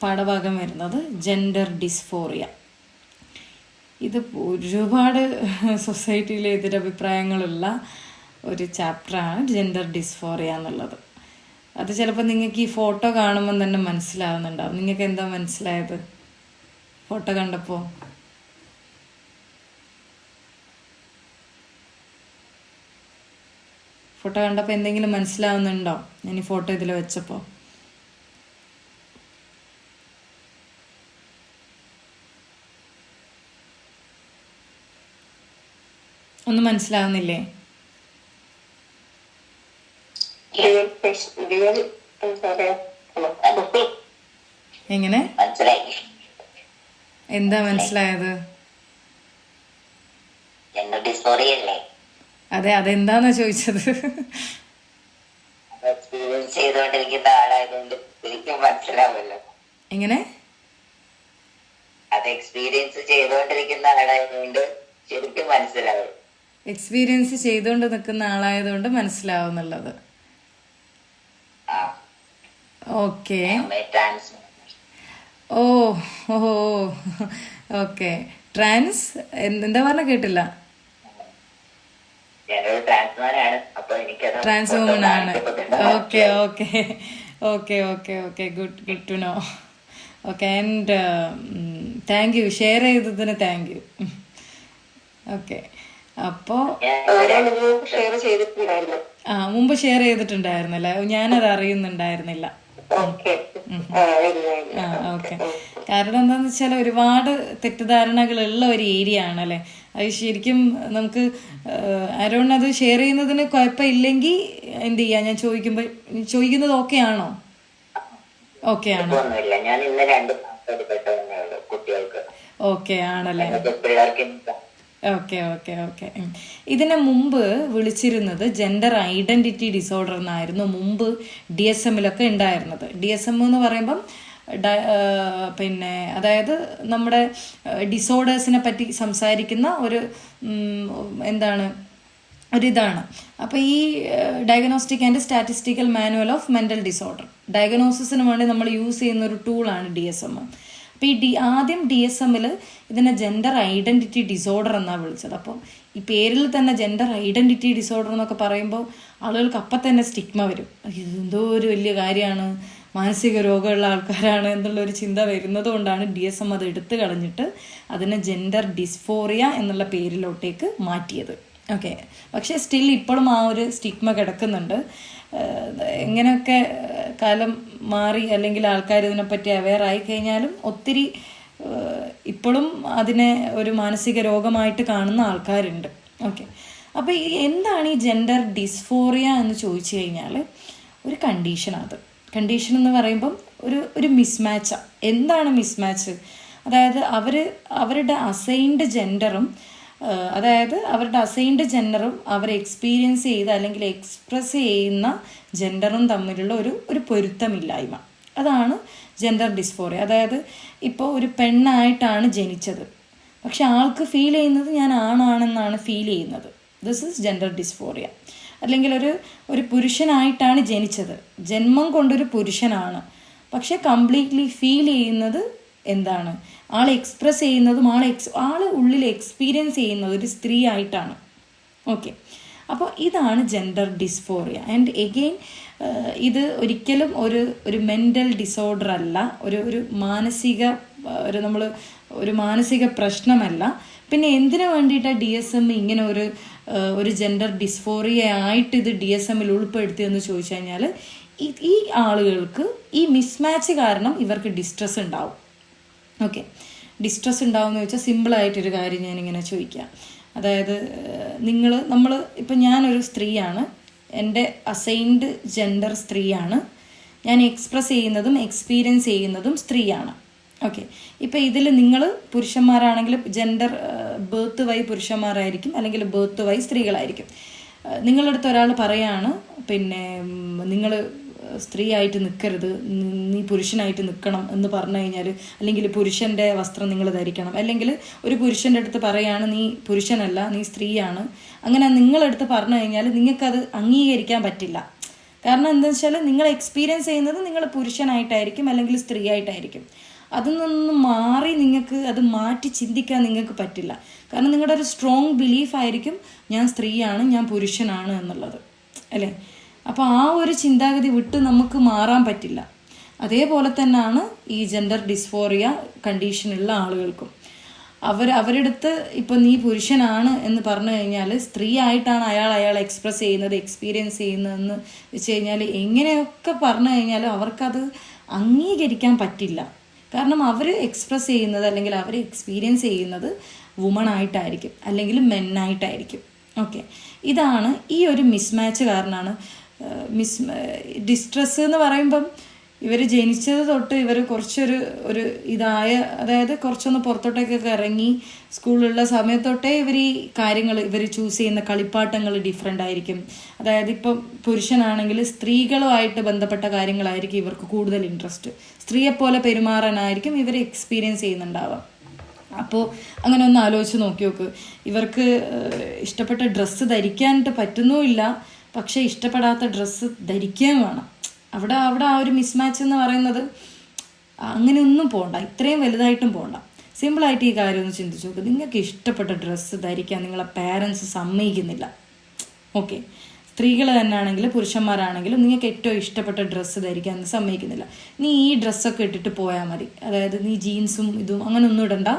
പാഠഭാഗം വരുന്നത് gender dysphoria. ഇത് ഒരുപാട് സൊസൈറ്റിയിൽ എതിരഭിപ്രായങ്ങളുള്ള ഒരു ചാപ്റ്ററാണ് ജെൻഡർ ഡിസ്ഫോറിയ എന്നുള്ളത്. അത് ചിലപ്പോൾ നിങ്ങൾക്ക് ഈ ഫോട്ടോ കാണുമ്പം തന്നെ മനസ്സിലാവുന്നുണ്ടാവും. നിങ്ങൾക്ക് എന്താ മനസ്സിലായത് ഫോട്ടോ കണ്ടപ്പോൾ? ഫോട്ടോ കണ്ടപ്പോൾ എന്തെങ്കിലും മനസ്സിലാവുന്നുണ്ടോ? ഞാൻ ഈ ഫോട്ടോ ഇതിൽ വെച്ചപ്പോൾ ഒന്നും മനസ്സിലാവുന്നില്ലേ? എങ്ങനെ? എന്താ മനസ്സിലായത്? അതെ, അതെന്താന്നാ ചോദിച്ചത്. എങ്ങനെ? എക്സ്പീരിയൻസ് ചെയ്തുകൊണ്ട് നിൽക്കുന്ന ആളായതുകൊണ്ട് മനസ്സിലാവുന്നുള്ളത്. ഓക്കെ. ഓ ഓ ഓക്കെ. ട്രാൻസ് എന്താ പറഞ്ഞ കേട്ടില്ല. ട്രാൻസ് വുമൺ ആണ്. Okay okay okay okay okay good to know. Okay, and thank you, share ചെയ്തതിന് താങ്ക് യു. ഓക്കെ, അപ്പോൾ മുമ്പ് ഷെയർ ചെയ്തിട്ടുണ്ടായിരുന്നില്ല, ഞാനത് അറിയുന്നുണ്ടായിരുന്നില്ല. ഓക്കെ, കാരണം എന്താന്ന് വെച്ചാൽ ഒരുപാട് തെറ്റിദ്ധാരണകളുള്ള ഒരു ഏരിയ ആണല്ലേ അത്. ശരിക്കും നമുക്ക് ആരോണത് ഷെയർ ചെയ്യുന്നതിന് കുഴപ്പമില്ലെങ്കിൽ എന്ത് ചെയ്യാ? ഞാൻ ചോദിക്കുന്നത് ഓക്കെ ആണോ? ഓക്കെ ആണ്. ഓക്കെ ആണല്ലേ. Okay okay okay. ഇതിന് മുമ്പ് വിളിച്ചിരുന്നത് ജെൻഡർ ഐഡന്റിറ്റി ഡിസോർഡർ എന്നായിരുന്നു മുമ്പ് DSM-ലൊക്കെ ഉണ്ടായിരുന്നത്. DSM എന്ന് പറയുമ്പം പിന്നെ അതായത് നമ്മുടെ ഡിസോർഡേഴ്സിനെ പറ്റി സംസാരിക്കുന്ന ഒരു എന്താണ് ഒരിതാണ്. അപ്പോൾ ഈ diagnostic and statistical manual of mental disorder, ഡയഗ്നോസിസിന് വേണ്ടി നമ്മൾ യൂസ് ചെയ്യുന്ന ഒരു ടൂളാണ് DSM. അപ്പോൾ ഈ ആദ്യം DSM-ൽ ഇതിനെ ജെൻഡർ ഐഡൻറ്റിറ്റി ഡിസോർഡർ എന്നാണ് വിളിച്ചത്. അപ്പോൾ ഈ പേരിൽ തന്നെ ജെൻഡർ ഐഡൻറ്റിറ്റി ഡിസോർഡർ എന്നൊക്കെ പറയുമ്പോൾ ആളുകൾക്ക് അപ്പം തന്നെ സ്റ്റിഗ്മ വരും. ഇതെന്തോ ഒരു വലിയ കാര്യമാണ്, മാനസിക രോഗമുള്ള ആൾക്കാരാണ് എന്നുള്ളൊരു ചിന്ത വരുന്നത് കൊണ്ടാണ് DSM അത് എടുത്തു കളഞ്ഞിട്ട് അതിനെ ജെൻഡർ ഡിസ്ഫോറിയ എന്നുള്ള പേരിലോട്ടേക്ക് മാറ്റിയത്. ഓക്കെ, പക്ഷേ സ്റ്റിൽ ഇപ്പോഴും ആ ഒരു സ്റ്റിഗ്മ കിടക്കുന്നുണ്ട്. എങ്ങനെയൊക്കെ കാലം മാറി അല്ലെങ്കിൽ ആൾക്കാർ ഇതിനെപ്പറ്റി അവെയർ ആയി കഴിഞ്ഞാലും ഒത്തിരി ഇപ്പോഴും അതിനെ ഒരു മാനസിക രോഗമായിട്ട് കാണുന്ന ആൾക്കാരുണ്ട്. ഓക്കെ, അപ്പോൾ എന്താണ് ഈ ജെൻഡർ ഡിസ്ഫോറിയ എന്ന് ചോദിച്ചു കഴിഞ്ഞാൽ ഒരു കണ്ടീഷനാണ്. അത് കണ്ടീഷൻ എന്ന് പറയുമ്പം ഒരു മിസ്മാച്ചാണ്. എന്താണ് മിസ്മാച്ച്? അതായത് അവരുടെ അസൈൻഡ് ജെൻഡറും അവർ എക്സ്പീരിയൻസ് ചെയ്ത അല്ലെങ്കിൽ എക്സ്പ്രസ് ചെയ്യുന്ന ജെൻഡറും തമ്മിലുള്ള ഒരു പൊരുത്തമില്ലായ്മ. അതാണ് ജെൻഡർ ഡിസ്ഫോറിയ. അതായത് ഇപ്പോൾ ഒരു പെണ്ണായിട്ടാണ് ജനിച്ചത്, പക്ഷെ ആൾക്ക് ഫീൽ ചെയ്യുന്നത് ഞാൻ ആണാണെന്നാണ് ഫീൽ ചെയ്യുന്നത്. This is gender dysphoria. അല്ലെങ്കിൽ ഒരു പുരുഷനായിട്ടാണ് ജനിച്ചത്, ജന്മം കൊണ്ടൊരു പുരുഷനാണ്, പക്ഷെ കംപ്ലീറ്റ്ലി ഫീൽ ചെയ്യുന്നത് എന്താണ്? ആൾ എക്സ്പ്രസ് ചെയ്യുന്നതും ആൾ ഉള്ളിൽ എക്സ്പീരിയൻസ് ചെയ്യുന്നത് ഒരു സ്ത്രീ ആയിട്ടാണ്. ഓക്കെ, അപ്പോൾ ഇതാണ് ജെൻഡർ ഡിസ്ഫോറിയ. ആൻഡ് എഗെയിൻ ഇത് ഒരിക്കലും ഒരു മെൻ്റൽ ഡിസോർഡർ അല്ല, ഒരു മാനസിക പ്രശ്നമല്ല. പിന്നെ എന്തിനു വേണ്ടിയിട്ടാണ് DSM ഇങ്ങനെ ഒരു ജെൻഡർ ഡിസ്ഫോറിയ ആയിട്ട് ഇത് DSM-ൽ ഉൾപ്പെടുത്തിയെന്ന് ചോദിച്ചു കഴിഞ്ഞാൽ ഈ ആളുകൾക്ക് ഈ മിസ്മാച്ച് കാരണം ഇവർക്ക് ഡിസ്ട്രെസ് ഉണ്ടാവും. ഓക്കെ, ഡിസ്ട്രെസ് ഉണ്ടാവുമെന്ന് ചോദിച്ചാൽ സിമ്പിളായിട്ടൊരു കാര്യം ഞാനിങ്ങനെ ചോദിക്കാം. അതായത് നമ്മൾ ഇപ്പം ഞാനൊരു സ്ത്രീയാണ്, എൻ്റെ അസൈൻഡ് ജെൻഡർ സ്ത്രീയാണ്, ഞാൻ എക്സ്പ്രസ് ചെയ്യുന്നതും എക്സ്പീരിയൻസ് ചെയ്യുന്നതും സ്ത്രീയാണ്. ഓക്കെ, ഇപ്പം ഇതിൽ നിങ്ങൾ പുരുഷന്മാരാണെങ്കിൽ ജെൻഡർ ബേർത്ത് വൈ പുരുഷന്മാരായിരിക്കും, അല്ലെങ്കിൽ ബേർത്ത് വൈ സ്ത്രീകളായിരിക്കും. നിങ്ങളടുത്ത് ഒരാൾ പറയാണ് പിന്നെ നിങ്ങൾ സ്ത്രീ ആയിട്ട് നിൽക്കരുത്, നീ പുരുഷനായിട്ട് നിൽക്കണം എന്ന് പറഞ്ഞു കഴിഞ്ഞാൽ, അല്ലെങ്കിൽ പുരുഷൻ്റെ വസ്ത്രം നിങ്ങൾ ധരിക്കണം, അല്ലെങ്കിൽ ഒരു പുരുഷൻ്റെ അടുത്ത് പറയാണ് നീ പുരുഷനല്ല നീ സ്ത്രീയാണ്, അങ്ങനെ നിങ്ങളടുത്ത് പറഞ്ഞു കഴിഞ്ഞാൽ നിങ്ങൾക്കത് അംഗീകരിക്കാൻ പറ്റില്ല. കാരണം എന്താ വെച്ചാൽ നിങ്ങൾ എക്സ്പീരിയൻസ് ചെയ്യുന്നത് നിങ്ങൾ പുരുഷനായിട്ടായിരിക്കും അല്ലെങ്കിൽ സ്ത്രീ ആയിട്ടായിരിക്കും. അതിൽ നിന്ന് മാറി നിങ്ങൾക്ക് അത് മാറ്റി ചിന്തിക്കാൻ നിങ്ങൾക്ക് പറ്റില്ല. കാരണം നിങ്ങളുടെ ഒരു സ്ട്രോങ് ബിലീഫായിരിക്കും ഞാൻ സ്ത്രീയാണ്, ഞാൻ പുരുഷനാണ് എന്നുള്ളത്, അല്ലേ? അപ്പോൾ ആ ഒരു ചിന്താഗതി വിട്ട് നമുക്ക് മാറാൻ പറ്റില്ല. അതേപോലെ തന്നെയാണ് ഈ ജെൻഡർ ഡിസ്ഫോറിയ കണ്ടീഷനുള്ള ആളുകൾക്കും. അവരെടുത്ത് ഇപ്പം നീ പുരുഷനാണ് എന്ന് പറഞ്ഞു കഴിഞ്ഞാൽ സ്ത്രീ ആയിട്ടാണ് അയാൾ എക്സ്പ്രസ് ചെയ്യുന്നത്, എക്സ്പീരിയൻസ് ചെയ്യുന്നതെന്ന് വെച്ച് കഴിഞ്ഞാൽ എങ്ങനെയൊക്കെ പറഞ്ഞു കഴിഞ്ഞാലും അവർക്കത് അംഗീകരിക്കാൻ പറ്റില്ല. കാരണം അവർ എക്സ്പ്രസ് ചെയ്യുന്നത് അല്ലെങ്കിൽ അവർ എക്സ്പീരിയൻസ് ചെയ്യുന്നത് വുമൺ ആയിട്ടായിരിക്കും അല്ലെങ്കിൽ മെന്നായിട്ടായിരിക്കും. ഓക്കെ, ഇതാണ് ഈ ഒരു മിസ്മാച്ച് കാരണമാണ് ഡിസ്ട്രെസ് എന്ന് പറയുമ്പം ഇവർ ജനിച്ചത് തൊട്ട് ഇവർ കുറച്ചൊരു അതായത് കുറച്ചൊന്ന് പുറത്തോട്ടേക്കൊക്കെ ഇറങ്ങി സ്കൂളിലുള്ള സമയത്തൊട്ടേ ഇവർ ഈ കാര്യങ്ങൾ ഇവർ ചൂസ് ചെയ്യുന്ന കളിപ്പാട്ടങ്ങൾ ഡിഫറെൻ്റ് ആയിരിക്കും. അതായത് ഇപ്പം പുരുഷനാണെങ്കിൽ സ്ത്രീകളുമായിട്ട് ബന്ധപ്പെട്ട കാര്യങ്ങളായിരിക്കും ഇവർക്ക് കൂടുതൽ ഇൻട്രസ്റ്റ്. സ്ത്രീയെപ്പോലെ പെരുമാറാനായിരിക്കും ഇവർ എക്സ്പീരിയൻസ് ചെയ്യുന്നുണ്ടാവുക. അപ്പോൾ അങ്ങനെ ഒന്ന് ആലോചിച്ച് നോക്കി നോക്ക്. ഇവർക്ക് ഇഷ്ടപ്പെട്ട ഡ്രസ്സ് ധരിക്കാനായിട്ട് പറ്റുന്നുമില്ല, പക്ഷേ ഇഷ്ടപ്പെടാത്ത ഡ്രസ്സ് ധരിക്കുകയും വേണം. അവിടെ ആ ഒരു മിസ്മാച്ച് എന്ന് പറയുന്നത് അങ്ങനെയൊന്നും പോകണ്ട, ഇത്രയും വലുതായിട്ടും പോകണ്ട. സിമ്പിളായിട്ട് ഈ കാര്യം ഒന്ന് ചിന്തിച്ച് നോക്ക്. നിങ്ങൾക്ക് ഇഷ്ടപ്പെട്ട ഡ്രസ്സ് ധരിക്കാൻ നിങ്ങളെ പാരൻസ് സമ്മതിക്കുന്നില്ല. ഓക്കെ, സ്ത്രീകൾ തന്നെയാണെങ്കിലും പുരുഷന്മാരാണെങ്കിലും നിങ്ങൾക്ക് ഏറ്റവും ഇഷ്ടപ്പെട്ട ഡ്രസ്സ് ധരിക്കാൻ സമ്മതിക്കുന്നില്ല. നീ ഈ ഡ്രസ്സൊക്കെ ഇട്ടിട്ട് പോയാൽ മതി. അതായത് നീ ജീൻസും ഇതും അങ്ങനെ ഒന്നും ഇടണ്ട,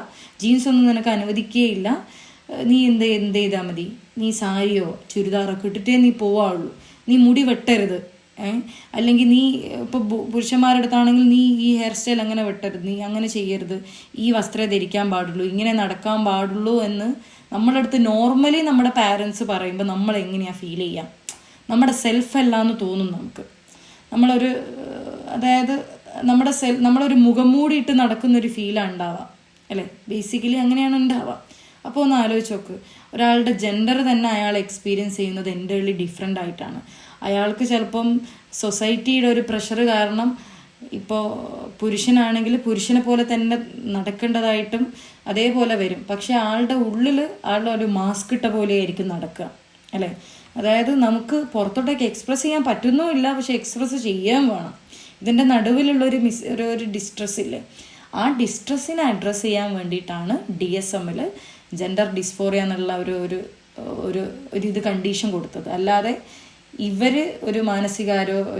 ജീൻസൊന്നും നിനക്ക് അനുവദിക്കുകയില്ല. നീ എന്ത് ചെയ്താൽ മതി, നീ സാരിയോ ചുരിദാറൊക്കെ ഇട്ടിട്ടേ നീ പോവാവുള്ളൂ. നീ മുടി വെട്ടരുത്, അല്ലെങ്കിൽ നീ ഇപ്പോൾ പുരുഷന്മാരുടെ അടുത്താണെങ്കിൽ നീ ഈ ഹെയർ സ്റ്റൈൽ അങ്ങനെ വെട്ടരുത്, നീ അങ്ങനെ ചെയ്യരുത്, ഈ വസ്ത്രം ധരിക്കാൻ പാടുള്ളൂ, ഇങ്ങനെ നടക്കാൻ പാടുള്ളൂ എന്ന് നമ്മുടെ അടുത്ത് നോർമലി നമ്മുടെ പാരൻസ് പറയുമ്പോൾ നമ്മൾ എങ്ങനെയാണ് ഫീൽ ചെയ്യുക? നമ്മുടെ സെൽഫ് അല്ലാന്ന് തോന്നും നമുക്ക്. അതായത് നമ്മളൊരു മുഖം മൂടിയിട്ട് നടക്കുന്നൊരു ഫീലാണ് ഉണ്ടാവുക, അല്ലേ? ബേസിക്കലി അങ്ങനെയാണ് ഉണ്ടാവുക. അപ്പോൾ ഒന്ന് ആലോചിച്ച് നോക്ക്, ഒരാളുടെ ജെൻഡർ തന്നെ അയാൾ എക്സ്പീരിയൻസ് ചെയ്യുന്നത് എൻ്റർലി ഡിഫറെൻ്റ് ആയിട്ടാണ്. അയാൾക്ക് ചിലപ്പം സൊസൈറ്റിയുടെ ഒരു പ്രഷർ കാരണം ഇപ്പോൾ പുരുഷനാണെങ്കിൽ പുരുഷനെ പോലെ തന്നെ നടക്കേണ്ടതായിട്ടും അതേപോലെ വരും. പക്ഷെ ആളുടെ ഉള്ളിൽ ഒരു മാസ്ക് ഇട്ട പോലെ ആയിരിക്കും നടക്കുക, അല്ലേ? അതായത് നമുക്ക് പുറത്തോട്ടേക്ക് എക്സ്പ്രസ് ചെയ്യാൻ പറ്റുന്നുമില്ല, പക്ഷെ എക്സ്പ്രസ് ചെയ്യാൻ വേണം. ഇതിൻ്റെ നടുവിലുള്ള ഒരു ഡിസ്ട്രെസ് ഇല്ലേ, ആ ഡിസ്ട്രെസ്സിനെ അഡ്രസ്സ് ചെയ്യാൻ വേണ്ടിയിട്ടാണ് DSMൽ ജെൻഡർ ഡിസ്ഫോറിയ എന്നുള്ള ഒരു ഇത് കണ്ടീഷൻ കൊടുത്തത്. അല്ലാതെ ഇവർ ഒരു മാനസിക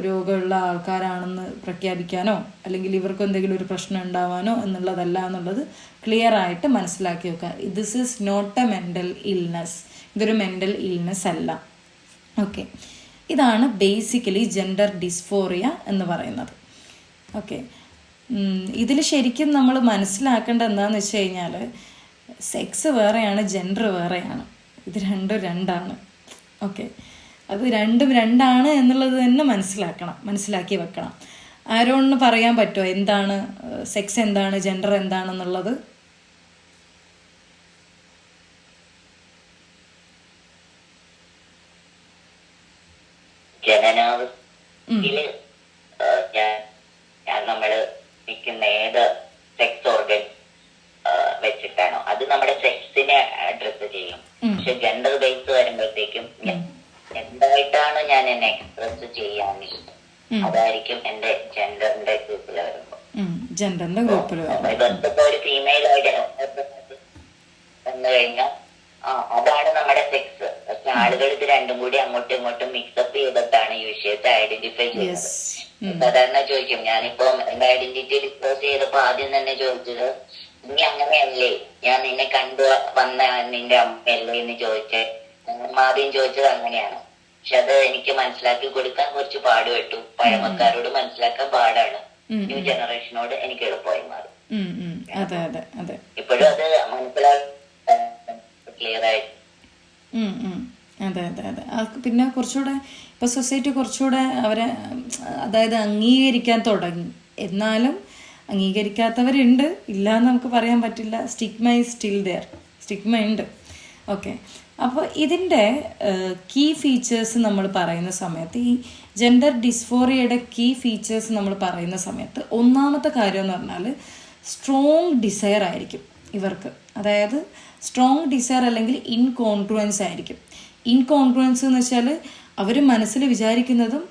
രോഗമുള്ള ആൾക്കാരാണെന്ന് പ്രഖ്യാപിക്കാനോ അല്ലെങ്കിൽ ഇവർക്ക് എന്തെങ്കിലും ഒരു പ്രശ്നം ഉണ്ടാവാനോ എന്നുള്ളതല്ല എന്നുള്ളത് ക്ലിയർ ആയിട്ട് മനസ്സിലാക്കി വെക്കുക. This is not a mental illness, ഇതൊരു മെൻ്റൽ ഇൽനെസ് അല്ല. ഓക്കെ, ഇതാണ് ബേസിക്കലി ജെൻഡർ ഡിസ്ഫോറിയ എന്ന് പറയുന്നത്. ഓക്കെ, ഇതിൽ ശരിക്കും നമ്മൾ മനസ്സിലാക്കേണ്ടത് എന്താണെന്ന് വെച്ച് കഴിഞ്ഞാൽ സെക്സ് വേറെയാണ്, ജെൻഡർ വേറെയാണ്. ഇത് രണ്ടാണ്. ഓക്കെ, അത് രണ്ടാണ് എന്നുള്ളത് തന്നെ മനസ്സിലാക്കി വെക്കണം. ആരോണിന് പറയാൻ പറ്റുമോ എന്താണ് സെക്സ്, എന്താണ് ജെൻഡർ എന്താണെന്നുള്ളത്? ജനനാവസ്ഥയില് നമ്മള് നിൽക്കുന്ന ഏത് സെക്സ് ഓർഗൻ വെച്ചിട്ടാണോ അത് നമ്മുടെ സെക്സിനെ അഡ്രസ് ചെയ്യും. പക്ഷെ ജെൻഡർ ബേസ് വരുമ്പോഴത്തേക്കും എന്തായിട്ടാണ് ഞാൻ എന്നെ എക്സ്പ്രസ് ചെയ്യാൻ അതായിരിക്കും എന്റെ ജെൻഡറിന്റെ ഗ്രൂപ്പിൽ വരുമ്പോ. ഒരു ഫീമെയിൽ ആയിട്ട് വന്നു കഴിഞ്ഞാൽ അതാണ് നമ്മുടെ സെക്സ്. പക്ഷെ ആളുകൾ ഇത് രണ്ടും കൂടി അങ്ങോട്ടും ഇങ്ങോട്ടും മിക്സപ്പ് ചെയ്തിട്ടാണ് ഈ വിഷയത്തെ ഐഡന്റിഫൈ ചെയ്യുന്നത്. സാധാരണ ചോദിക്കും, ഞാനിപ്പോ എന്റെ ഐഡന്റിറ്റി ഡിസ്ക്ലോസ് ചെയ്തപ്പോ ആദ്യം തന്നെ ചോദിച്ചത് നീ അങ്ങനെയല്ലേ, ഞാൻ നിന്നെ കണ്ടു വന്ന നിന്റെ അമ്മയല്ലേ എന്ന് ചോദിച്ചേ. ആദ്യം ചോദിച്ചത് അങ്ങനെയാണ്. പക്ഷെ അത് എനിക്ക് മനസ്സിലാക്കി കൊടുക്കാൻ കുറച്ച് പാടുപെട്ടു. പഴമക്കാരോട് മനസ്സിലാക്കാൻ പാടാണ്, ന്യൂ ജനറേഷനോട് എനിക്ക് എളുപ്പമായി മാറും. ഇപ്പോഴും അത് മനസ്സിലാക്കി ക്ലിയർ ആയിട്ട്. അതെ. പിന്നെ കുറച്ചുകൂടെ ഇപ്പൊ സൊസൈറ്റി കുറച്ചുകൂടെ അവരെ അതായത് അംഗീകരിക്കാൻ തുടങ്ങി. എന്നാലും അംഗീകരിക്കാത്തവരുണ്ട്, ഇല്ല എന്ന് നമുക്ക് പറയാൻ പറ്റില്ല. Stigma is still there, stigma ഉണ്ട്. ഓക്കെ, അപ്പോൾ ഇതിൻ്റെ കീ ഫീച്ചേഴ്സ് നമ്മൾ പറയുന്ന സമയത്ത്, ഈ ജെൻഡർ ഡിസ്ഫോറിയയുടെ കീ ഫീച്ചേഴ്സ് നമ്മൾ പറയുന്ന സമയത്ത് ഒന്നാമത്തെ കാര്യം എന്ന് പറഞ്ഞാൽ സ്ട്രോങ് ഡിസയർ ആയിരിക്കും ഇവർക്ക്. അതായത് സ്ട്രോങ് ഡിസയർ അല്ലെങ്കിൽ ഇൻകോൺഗ്രുവൻസ് ആയിരിക്കും. ഇൻകോൺഗ്രുവൻസ് എന്ന് വെച്ചാൽ അവർ മനസ്സിൽ വിചാരിക്കുന്നതും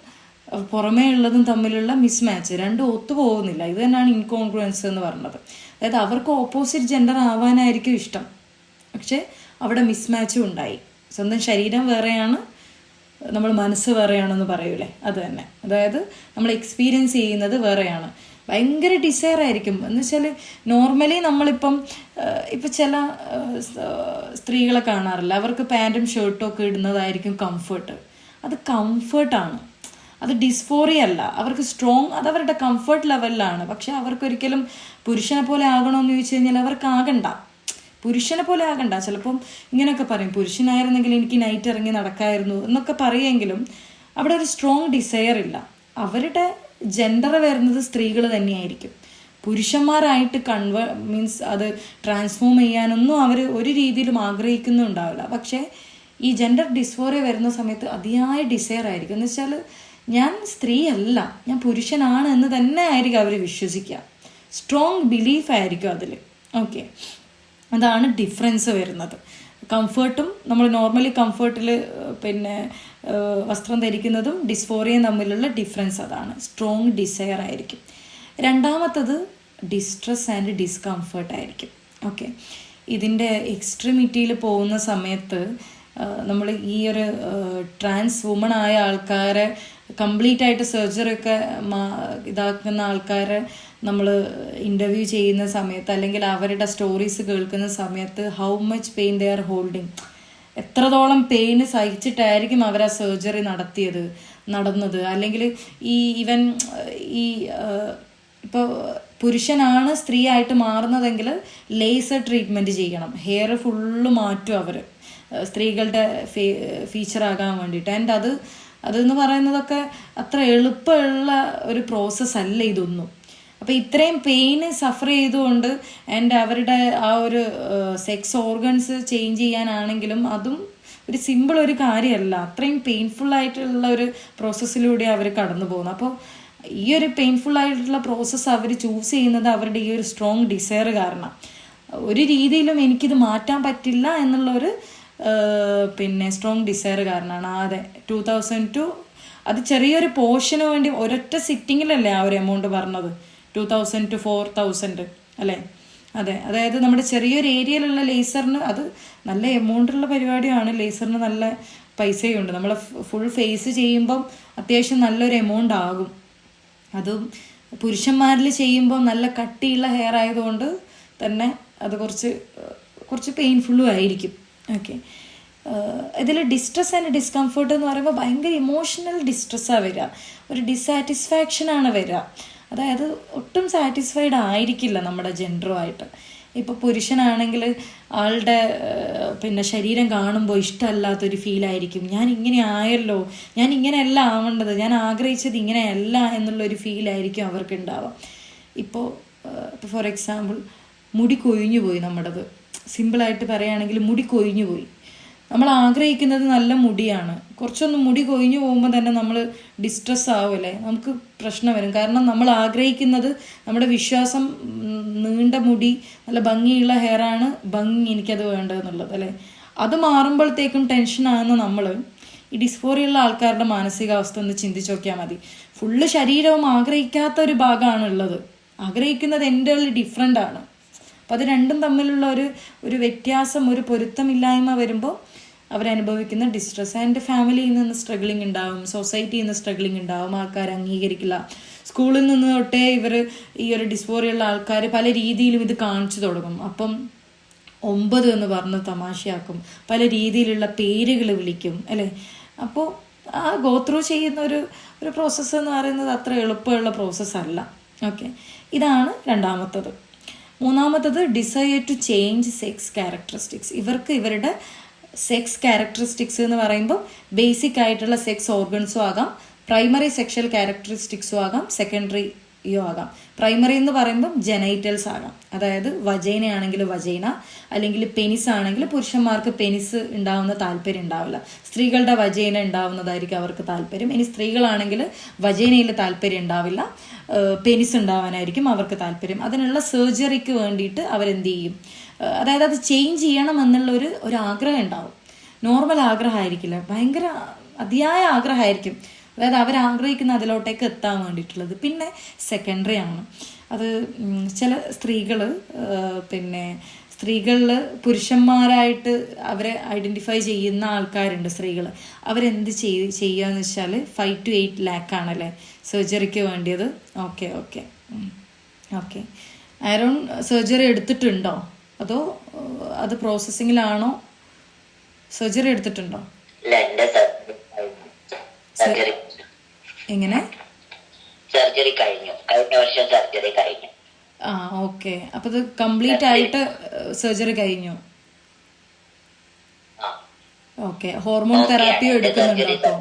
പുറമേ ഉള്ളതും തമ്മിലുള്ള മിസ്മാച്ച്, രണ്ടും ഒത്തുപോകുന്നില്ല. ഇത് തന്നെയാണ് ഇൻകോൺഗ്രുവൻസ് എന്ന് പറയുന്നത്. അതായത് അവർക്ക് ഓപ്പോസിറ്റ് ജെൻഡർ ആവാനായിരിക്കും ഇഷ്ടം, പക്ഷെ അവിടെ മിസ്മാച്ചും ഉണ്ടായി. സ്വന്തം ശരീരം വേറെയാണ്, നമ്മൾ മനസ്സ് വേറെയാണെന്ന് പറയൂലേ, അത് തന്നെ. അതായത് നമ്മൾ എക്സ്പീരിയൻസ് ചെയ്യുന്നത് വേറെയാണ്. ഭയങ്കര ഡിസയർ ആയിരിക്കും. എന്ന് വെച്ചാൽ നോർമലി നമ്മളിപ്പം ചില സ്ത്രീകളെ കാണാറില്ല, അവർക്ക് പാൻറ്റും ഷർട്ടും ഒക്കെ ഇടുന്നതായിരിക്കും കംഫർട്ട്. അത് കംഫർട്ടാണ്, അത് ഡിസ്ഫോറിയ അല്ല. അവർക്ക് സ്ട്രോങ്, അത് അവരുടെ കംഫർട്ട് ലെവലിലാണ്. പക്ഷെ അവർക്കൊരിക്കലും പുരുഷനെ പോലെ ആകണമെന്ന് ചോദിച്ചു കഴിഞ്ഞാൽ അവർക്ക് ആകണ്ട, പുരുഷനെ പോലെ ആകണ്ട. ചിലപ്പം ഇങ്ങനെയൊക്കെ പറയും, പുരുഷനായിരുന്നെങ്കിൽ എനിക്ക് നൈറ്റ് ഇറങ്ങി നടക്കായിരുന്നു എന്നൊക്കെ പറയുമെങ്കിലും അവിടെ ഒരു സ്ട്രോങ് ഡിസയർ ഇല്ല. അവരുടെ ജെൻഡർ വരുന്നത് സ്ത്രീകൾ തന്നെയായിരിക്കും. പുരുഷന്മാരായിട്ട് മീൻസ് അത് ട്രാൻസ്ഫോം ചെയ്യാനൊന്നും അവർ ഒരു രീതിയിലും ആഗ്രഹിക്കുന്നുണ്ടാവില്ല. പക്ഷേ ഈ ജെൻഡർ ഡിസ്ഫോറിയ വരുന്ന സമയത്ത് അതിയായ ഡിസയർ ആയിരിക്കും. എന്ന് വെച്ചാൽ ഞാൻ സ്ത്രീ അല്ല, ഞാൻ പുരുഷനാണ് എന്ന് തന്നെ ആയിരിക്കും അവർ വിശ്വസിക്കുക. സ്ട്രോങ് ബിലീഫ് ആയിരിക്കും അതിൽ. ഓക്കെ, അതാണ് ഡിഫറൻസ് വരുന്നത്. കംഫർട്ടും നമ്മൾ നോർമലി കംഫർട്ടിൽ വസ്ത്രം ധരിക്കുന്നതും ഡിസ്ഫോറിയയും തമ്മിലുള്ള ഡിഫറൻസ് അതാണ്. സ്ട്രോങ് ഡിസയർ ആയിരിക്കും. രണ്ടാമത്തത് ഡിസ്ട്രെസ് ആൻഡ് ഡിസ്കംഫർട്ട് ആയിരിക്കും. ഓക്കെ, ഇതിൻ്റെ എക്സ്ട്രീമിറ്റിയിൽ പോകുന്ന സമയത്ത് നമ്മൾ ഈ ഒരു ട്രാൻസ് വുമൺ ആയ ആൾക്കാരെ കംപ്ലീറ്റ് ആയിട്ട് സർജറി ഒക്കെ ഇതാക്കുന്ന ആൾക്കാരെ നമ്മൾ ഇൻ്റർവ്യൂ ചെയ്യുന്ന സമയത്ത്, അല്ലെങ്കിൽ അവരുടെ സ്റ്റോറീസ് കേൾക്കുന്ന സമയത്ത് how much pain they are holding, എത്രത്തോളം പെയിന് സഹിച്ചിട്ടായിരിക്കും അവർ ആ സർജറി നടന്നത്. അല്ലെങ്കിൽ ഈവൻ ഇപ്പോൾ പുരുഷനാണ് സ്ത്രീ ആയിട്ട് മാറുന്നതെങ്കിൽ ലേസർ ട്രീറ്റ്മെൻറ്റ് ചെയ്യണം, ഹെയർ ഫുള്ള് മാറ്റും അവർ സ്ത്രീകളുടെ ഫീച്ചറാകാൻ വേണ്ടിയിട്ട്. ആൻഡ് അതെന്ന് പറയുന്നതൊക്കെ അത്ര എളുപ്പമുള്ള ഒരു പ്രോസസ്സ് അല്ല ഇതൊന്നും. അപ്പോൾ ഇത്രയും പെയിന് സഫർ ചെയ്തുകൊണ്ട് ആൻഡ് അവരുടെ ആ ഒരു സെക്സ് ഓർഗൻസ് ചേഞ്ച് ചെയ്യാനാണെങ്കിലും അതും ഒരു സിമ്പിൾ ഒരു കാര്യമല്ല. അത്രയും പെയിൻഫുൾ ആയിട്ടുള്ള ഒരു പ്രോസസ്സിലൂടെ അവർ കടന്നു പോകുന്നു. അപ്പോൾ ഈ ഒരു പെയിൻഫുൾ ആയിട്ടുള്ള പ്രോസസ്സ് അവർ ചൂസ് ചെയ്യുന്നത് അവരുടെ ഈ ഒരു സ്ട്രോങ് ഡിസയർ കാരണം. ഒരു രീതിയിലും എനിക്കിത് മാറ്റാൻ പറ്റില്ല എന്നുള്ളൊരു സ്ട്രോങ് ഡിസയർ കാരണമാണ്. അതെ, 2002 അത് ചെറിയൊരു പോർഷന് വേണ്ടി ഒരൊറ്റ സിറ്റിങ്ങിലല്ലേ ആ ഒരു എമൗണ്ട് പറഞ്ഞത്, 2000 to 4000 അല്ലേ? അതെ, അതായത് നമ്മുടെ ചെറിയൊരു ഏരിയയിലുള്ള ലേസറിന് അത് നല്ല എമൗണ്ടുള്ള പരിപാടിയാണ്. ലേസറിന് നല്ല പൈസയുണ്ട്. നമ്മൾ ഫുൾ ഫേസ് ചെയ്യുമ്പം അത്യാവശ്യം നല്ലൊരു എമൗണ്ട് ആകും. അതും പുരുഷന്മാരിൽ ചെയ്യുമ്പോൾ നല്ല കട്ടിയുള്ള ഹെയർ ആയതുകൊണ്ട് തന്നെ അത് കുറച്ച് പെയിൻഫുള്ളും ആയിരിക്കും. ഓക്കെ, ഇതിൽ ഡിസ്ട്രെസ് ആൻഡ് ഡിസ്കംഫർട്ട് എന്ന് പറയുമ്പോൾ ഭയങ്കര ഇമോഷണൽ ഡിസ്ട്രെസ്സാണ് വരിക, ഒരു ഡിസാറ്റിസ്ഫാക്ഷനാണ് വരിക. അതായത് ഒട്ടും സാറ്റിസ്ഫൈഡ് ആയിരിക്കില്ല നമ്മുടെ ജെൻഡറുമായിട്ട്. ഇപ്പോൾ പുരുഷനാണെങ്കിൽ ആളുടെ ശരീരം കാണുമ്പോൾ ഇഷ്ടമല്ലാത്തൊരു ഫീലായിരിക്കും. ഞാൻ ഇങ്ങനെ ആയല്ലോ, ഞാൻ ഇങ്ങനെയല്ല ആവേണ്ടത്, ഞാൻ ആഗ്രഹിച്ചത് ഇങ്ങനെയല്ല എന്നുള്ളൊരു ഫീലായിരിക്കും അവർക്ക് ഉണ്ടാവുക. ഇപ്പോൾ ഫോർ എക്സാമ്പിൾ മുടി കൊഴിഞ്ഞു പോയി, നമ്മുടേത് സിമ്പിളായിട്ട് പറയുകയാണെങ്കിൽ മുടി കൊഴിഞ്ഞു പോയി. നമ്മൾ ആഗ്രഹിക്കുന്നത് നല്ല മുടിയാണ്, കുറച്ചൊന്ന് മുടി കൊഴിഞ്ഞു പോകുമ്പോൾ തന്നെ നമ്മൾ ഡിസ്ട്രെസ് ആവുമല്ലേ, നമുക്ക് പ്രശ്നം വരും. കാരണം നമ്മൾ ആഗ്രഹിക്കുന്നത് നമ്മുടെ വിശ്വാസം നീണ്ട മുടി, നല്ല ഭംഗിയുള്ള ഹെയറാണ്, എനിക്കത് വേണ്ടതെന്നുള്ളത് അല്ലേ. അത് മാറുമ്പോഴത്തേക്കും ടെൻഷനാകുന്ന നമ്മൾ ഈ ഡിസ്ഫോറിയുള്ള ആൾക്കാരുടെ മാനസികാവസ്ഥ ഒന്ന് ചിന്തിച്ച് നോക്കിയാൽ മതി. ഫുള്ള് ശരീരവും ആഗ്രഹിക്കാത്ത ഒരു ഭാഗമാണ് ഉള്ളത്, ആഗ്രഹിക്കുന്നത് എൻ്റെ ഡിഫറെൻ്റ് ആണ്. അപ്പോൾ അത് രണ്ടും തമ്മിലുള്ള ഒരു വ്യത്യാസം, ഒരു പൊരുത്തമില്ലായ്മ വരുമ്പോൾ അവരനുഭവിക്കുന്ന ഡിസ്ട്രെസ്. ആൻഡ് ഫാമിലിയിൽ നിന്ന് സ്ട്രഗ്ലിംഗ് ഉണ്ടാവും, സൊസൈറ്റിയിൽ നിന്ന് സ്ട്രഗ്ലിംഗ് ഉണ്ടാവും, ആൾക്കാർ അംഗീകരിക്കില്ല. സ്കൂളിൽ നിന്ന് തൊട്ടേ ഈ ഒരു ഡിസ്ഫോറിയുള്ള ആൾക്കാർ പല രീതിയിലും ഇത് കാണിച്ചു തുടങ്ങും. അപ്പം 9 എന്ന് പറഞ്ഞ് തമാശയാക്കും, പല രീതിയിലുള്ള പേരുകൾ വിളിക്കും അല്ലേ. അപ്പോൾ ആ ഗോ ത്രൂ ചെയ്യുന്ന ഒരു പ്രോസസ്സ് എന്ന് പറയുന്നത് അത്ര എളുപ്പമുള്ള പ്രോസസ്സല്ല. ഓക്കെ, ഇതാണ് രണ്ടാമത്തത്. മൂന്നാമത്തത് desire to change sex characteristics. ഇവരുടെ സെക്സ് ക്യാരക്ടറിസ്റ്റിക്സ് എന്ന് പറയുമ്പോൾ ബേസിക് ആയിട്ടുള്ള സെക്സ് ഓർഗൻസും ആകാം, പ്രൈമറി സെക്ഷൽ ക്യാരക്ടറിസ്റ്റിക്സും ആകാം, സെക്കൻഡറിയോ ആകാം. പ്രൈമറി എന്ന് പറയുമ്പം ജെനൈറ്റൽസ് ആകാം, അതായത് വജൈന ആണെങ്കിൽ വജൈന, അല്ലെങ്കിൽ പെനിസ് ആണെങ്കിൽ പുരുഷന്മാർക്ക് പെനിസ് ഉണ്ടാവുന്ന താല്പര്യം ഉണ്ടാവില്ല, സ്ത്രീകളുടെ വജൈന ഉണ്ടാവുന്നതായിരിക്കും അവർക്ക് താല്പര്യം. ഇനി സ്ത്രീകളാണെങ്കിൽ വജൈനയിൽ താല്പര്യം ഉണ്ടാവില്ല, പെനിസ് ഉണ്ടാവാനായിരിക്കും അവർക്ക് താല്പര്യം. അതിനുള്ള സർജറിക്ക് വേണ്ടിയിട്ട് അവരെന്ത് ചെയ്യും, അതായത് അത് ചേഞ്ച് ചെയ്യണം എന്നുള്ള ഒരു ആഗ്രഹം ഉണ്ടാവും. നോർമൽ ആഗ്രഹമായിരിക്കില്ല, ഭയങ്കര അതിയായ ആഗ്രഹമായിരിക്കും. അതായത് അവരാഗ്രഹിക്കുന്ന അതിലോട്ടേക്ക് എത്താൻ വേണ്ടിയിട്ടുള്ളത്. പിന്നെ സെക്കൻഡറി ആണ് അത്. ചില സ്ത്രീകൾ പിന്നെ സ്ത്രീകളിൽ പുരുഷന്മാരായിട്ട് അവരെ ഐഡൻറ്റിഫൈ ചെയ്യുന്ന ആൾക്കാരുണ്ട്. സ്ത്രീകൾ അവരെന്ത് ചെയ്യുകയെന്ന് വെച്ചാൽ 5 to 8 lakh ആണല്ലേ സർജറിക്ക് വേണ്ടിയത്. Okay okay okay. Aaron surgery എടുത്തിട്ടുണ്ടോ അതോ അത് പ്രോസസ്സിങ്ങിലാണോ? സർജറി എടുത്തിട്ടുണ്ടോ? എങ്ങനെ? സർജറി കഴിഞ്ഞ വർഷം സർജറി കഴിഞ്ഞു. ആ ഓക്കെ. അപ്പൊ ഇത് കംപ്ലീറ്റ് ആയിട്ട് സർജറി കഴിഞ്ഞു. ഓക്കെ. ഹോർമോൺ തെറാപ്പിയോ എടുക്കുന്നുണ്ടോ?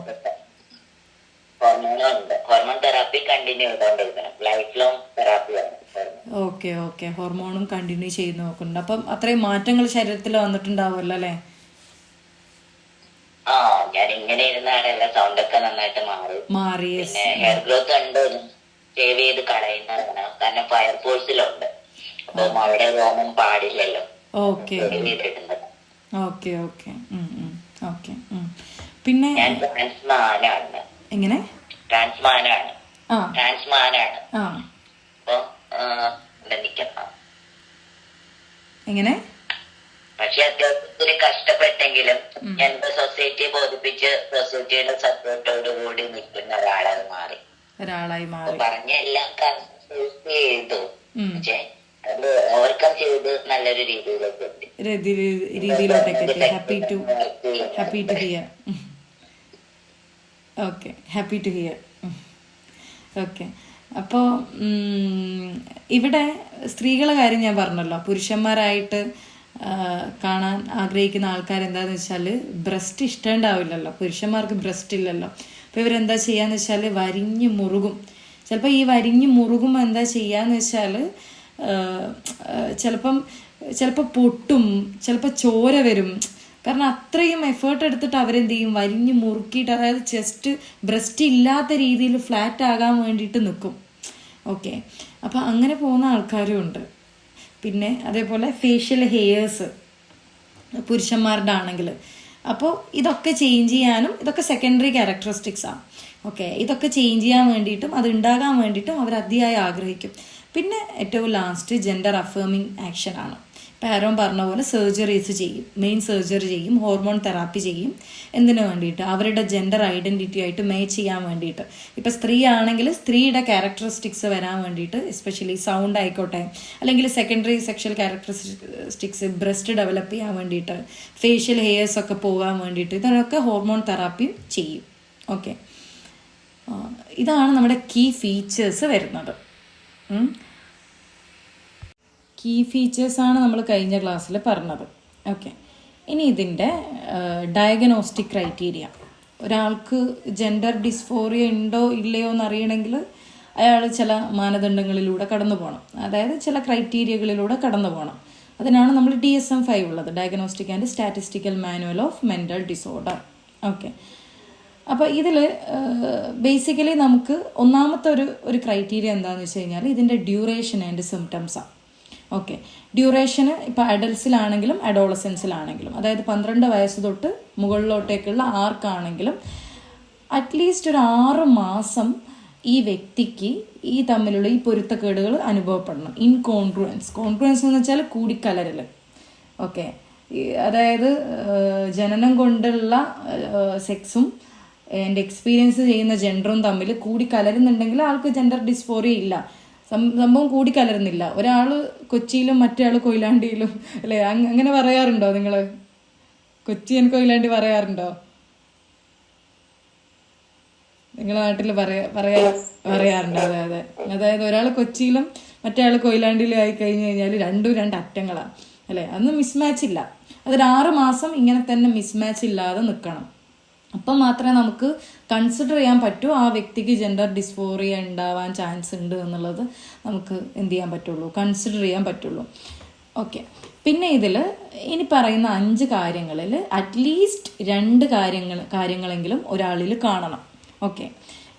ഹോർമോൺ തെറാപ്പി കണ്ടിന്യൂ ചെയ്തോണ്ടിരിക്കണം. ലൈഫ് ലോങ് തെറാപ്പിയാണ്. Okay okay. ഹോർമോണും കണ്ടിന്യൂ ചെയ്ത് നോക്കുന്നുണ്ട്. അപ്പം അത്രയും മാറ്റങ്ങൾ ശരീരത്തിൽ വന്നിട്ടുണ്ടാവുമല്ലോ അല്ലേ? ആ ഞാൻ ഇങ്ങനെ ഇരുന്നാണ് എല്ലാം സൗണ്ടൊക്കെ നന്നായിട്ട് മാറി. പിന്നെ ഹെയർ ഗ്രോത്ത് ഉണ്ട്, സേവ് ചെയ്ത് കളയുന്നതാണ്. കാരണം ഫയർഫോഴ്സിലുണ്ട്, അപ്പം അവിടെ രോമം പാടില്ലല്ലോ. Okay okay okay okay. പിന്നെ ഞാൻ ട്രാൻസ്മാനാണ്. എങ്ങനെ? ട്രാൻസ്മാനാണ്. അപ്പൊ നിക്കണം. എങ്ങനെ? പക്ഷെ അത്യാവശ്യത്തിന് കഷ്ടപ്പെട്ടെങ്കിലും എന്റെ സൊസൈറ്റിയെ ബോധിപ്പിച്ച് സൊസൈറ്റിയുടെ സപ്പോർട്ടോട് കൂടി നിൽക്കുന്ന ഒരാളായി മാറി. പറഞ്ഞ എല്ലാം ചെയ്തു. പക്ഷെ അത് ഓവർകം ചെയ്ത് നല്ലൊരു രീതിയിലോട്ടേക്ക് happy to hear. Okay, happy to hear. Okay. അപ്പോൾ ഇവിടെ സ്ത്രീകളുടെ കാര്യം ഞാൻ പറഞ്ഞല്ലോ. പുരുഷന്മാരായിട്ട് കാണാൻ ആഗ്രഹിക്കുന്ന ആൾക്കാരെന്താന്ന് വെച്ചാൽ ബ്രസ്റ്റ് ഇഷ്ടമുണ്ടാവില്ലല്ലോ. പുരുഷന്മാർക്ക് ബ്രസ്റ്റ് ഇല്ലല്ലോ. അപ്പോൾ ഇവരെന്താ ചെയ്യാന്ന് വെച്ചാൽ വരിഞ്ഞ് മുറുകും. ചിലപ്പോൾ ഈ വരിഞ്ഞ് മുറുകുമ്പോൾ എന്താ ചെയ്യാന്ന് വെച്ചാൽ ചിലപ്പോൾ പൊട്ടും, ചിലപ്പോൾ ചോര വരും. കാരണം അത്രയും എഫേർട്ട് എടുത്തിട്ട് അവരെന്ത് ചെയ്യും, വരിഞ്ഞ് മുറുക്കിയിട്ട്, അതായത് ചെസ്റ്റ് ബ്രസ്റ്റ് ഇല്ലാത്ത രീതിയിൽ ഫ്ലാറ്റ് ആകാൻ വേണ്ടിയിട്ട് നിൽക്കും. ഓക്കെ. അപ്പോൾ അങ്ങനെ പോകുന്ന ആൾക്കാരും ഉണ്ട്. പിന്നെ അതേപോലെ ഫേഷ്യൽ ഹെയേഴ്സ് പുരുഷന്മാരുടെ ആണെങ്കിൽ, അപ്പോൾ ഇതൊക്കെ ചേഞ്ച് ചെയ്യാനും, ഇതൊക്കെ സെക്കൻഡറി ക്യാരക്ടറിസ്റ്റിക്സാണ്. ഓക്കെ. ഇതൊക്കെ ചേഞ്ച് ചെയ്യാൻ വേണ്ടിയിട്ടും അത് ഉണ്ടാകാൻ വേണ്ടിയിട്ടും അവർ അതിയായി ആഗ്രഹിക്കും. പിന്നെ ഏറ്റവും ലാസ്റ്റ് ജെൻഡർ അഫേമിങ് ആക്ഷനാണ്. ഇപ്പം ആരോൺ പറഞ്ഞ പോലെ സർജറീസ് ചെയ്യും, മെയിൻ സർജറി ചെയ്യും, ഹോർമോൺ തെറാപ്പി ചെയ്യും. എന്തിനു വേണ്ടിയിട്ട്? അവരുടെ ജെൻഡർ ഐഡൻറ്റിറ്റി ആയിട്ട് മാച്ച് ചെയ്യാൻ വേണ്ടിയിട്ട്. ഇപ്പം സ്ത്രീ ആണെങ്കിൽ സ്ത്രീയുടെ ക്യാരക്ടറിസ്റ്റിക്സ് വരാൻ വേണ്ടിയിട്ട്, എസ്പെഷ്യലി സൗണ്ട് ആയിക്കോട്ടെ, അല്ലെങ്കിൽ secondary sexual characteristics breast develop ചെയ്യാൻ വേണ്ടിയിട്ട്, ഫേഷ്യൽ ഹെയേഴ്സ് ഒക്കെ പോകാൻ വേണ്ടിയിട്ട്, ഇതിനൊക്കെ ഹോർമോൺ തെറാപ്പിയും ചെയ്യും. ഓക്കെ. ഇതാണ് നമ്മുടെ കീ ഫീച്ചേഴ്സ് വരുന്നത്. കീ ഫീച്ചേഴ്സാണ് നമ്മൾ കഴിഞ്ഞ ക്ലാസ്സിൽ പറഞ്ഞത്. ഓക്കെ. ഇനി ഇതിൻ്റെ ഡയഗ്നോസ്റ്റിക് ക്രൈറ്റീരിയ. ഒരാൾക്ക് ജെൻഡർ ഡിസ്ഫോറിയ ഉണ്ടോ ഇല്ലയോ എന്നറിയണമെങ്കിൽ അയാൾ ചില മാനദണ്ഡങ്ങളിലൂടെ കടന്നു പോകണം, അതായത് ചില ക്രൈറ്റീരിയകളിലൂടെ കടന്നു പോകണം. അതിനാണ് നമ്മൾ DSM-5 ഉള്ളത്, diagnostic and statistical manual of mental disorder. Okay. അപ്പോൾ ഇതിൽ ബേസിക്കലി നമുക്ക് ഒന്നാമത്തെ ഒരു ക്രൈറ്റീരിയ എന്താണെന്ന് വെച്ച് കഴിഞ്ഞാൽ ഇതിൻ്റെ ഡ്യൂറേഷൻ ആൻഡ് സിംറ്റംസാണ്. ഓക്കെ. ഡ്യൂറേഷന് ഇപ്പോൾ അഡൽസിലാണെങ്കിലും അഡോളസൻസിലാണെങ്കിലും, അതായത് 12 വയസ്സ് തൊട്ട് മുകളിലോട്ടേക്കുള്ള ആർക്കാണെങ്കിലും അറ്റ്ലീസ്റ്റ് ഒരു 6 മാസം ഈ വ്യക്തിക്ക് ഈ തമ്മിലുള്ള ഈ പൊരുത്തക്കേടുകൾ അനുഭവപ്പെടണം. കോൺഗ്രുവൻസ് എന്ന് വെച്ചാൽ കൂടിക്കലരൽ. ഓക്കെ. അതായത് ജനനം കൊണ്ടുള്ള സെക്സും എൻ്റെ എക്സ്പീരിയൻസ് ചെയ്യുന്ന ജെൻഡറും തമ്മിൽ കൂടിക്കലരുന്നുണ്ടെങ്കിൽ ആൾക്ക് ജെൻഡർ ഡിസ്ഫോറിയ ഇല്ല. സംഭവം കൂടിക്കലരുന്നില്ല. ഒരാൾ കൊച്ചിയിലും മറ്റേ ആൾ കൊയിലാണ്ടിയിലും, അല്ലേ? അങ്ങനെ പറയാറുണ്ടോ നിങ്ങൾ? കൊച്ചിയൻ കൊയിലാണ്ടി പറയാറുണ്ടോ നിങ്ങളുടെ നാട്ടിൽ? പറയാറുണ്ടോ? അതെ അതെ. അതായത് ഒരാൾ കൊച്ചിയിലും മറ്റേ ആൾ കൊയിലാണ്ടിയിലും ആയി കഴിഞ്ഞ് കഴിഞ്ഞാൽ രണ്ടും 2 അറ്റങ്ങളാണ്, അല്ലേ? അന്ന് മിസ്മാച്ച് ഇല്ല. അതൊരു 6 മാസം ഇങ്ങനെ തന്നെ മിസ്മാച്ച് ഇല്ലാതെ നിൽക്കണം. അപ്പം മാത്രമേ നമുക്ക് കൺസിഡർ ചെയ്യാൻ പറ്റൂ ആ വ്യക്തിക്ക് ജെൻഡർ ഡിസ്ഫോറിയ ഉണ്ടാവാൻ ചാൻസ് ഉണ്ട് എന്നുള്ളത് നമുക്ക് എന്ത് ചെയ്യാൻ പറ്റുള്ളൂ, കൺസിഡർ ചെയ്യാൻ പറ്റുള്ളൂ. ഓക്കെ. പിന്നെ ഇതിൽ ഇനി പറയുന്ന 5 കാര്യങ്ങളിൽ അറ്റ്ലീസ്റ്റ് 2 കാര്യങ്ങളെങ്കിലും ഒരാളിൽ കാണണം. ഓക്കെ.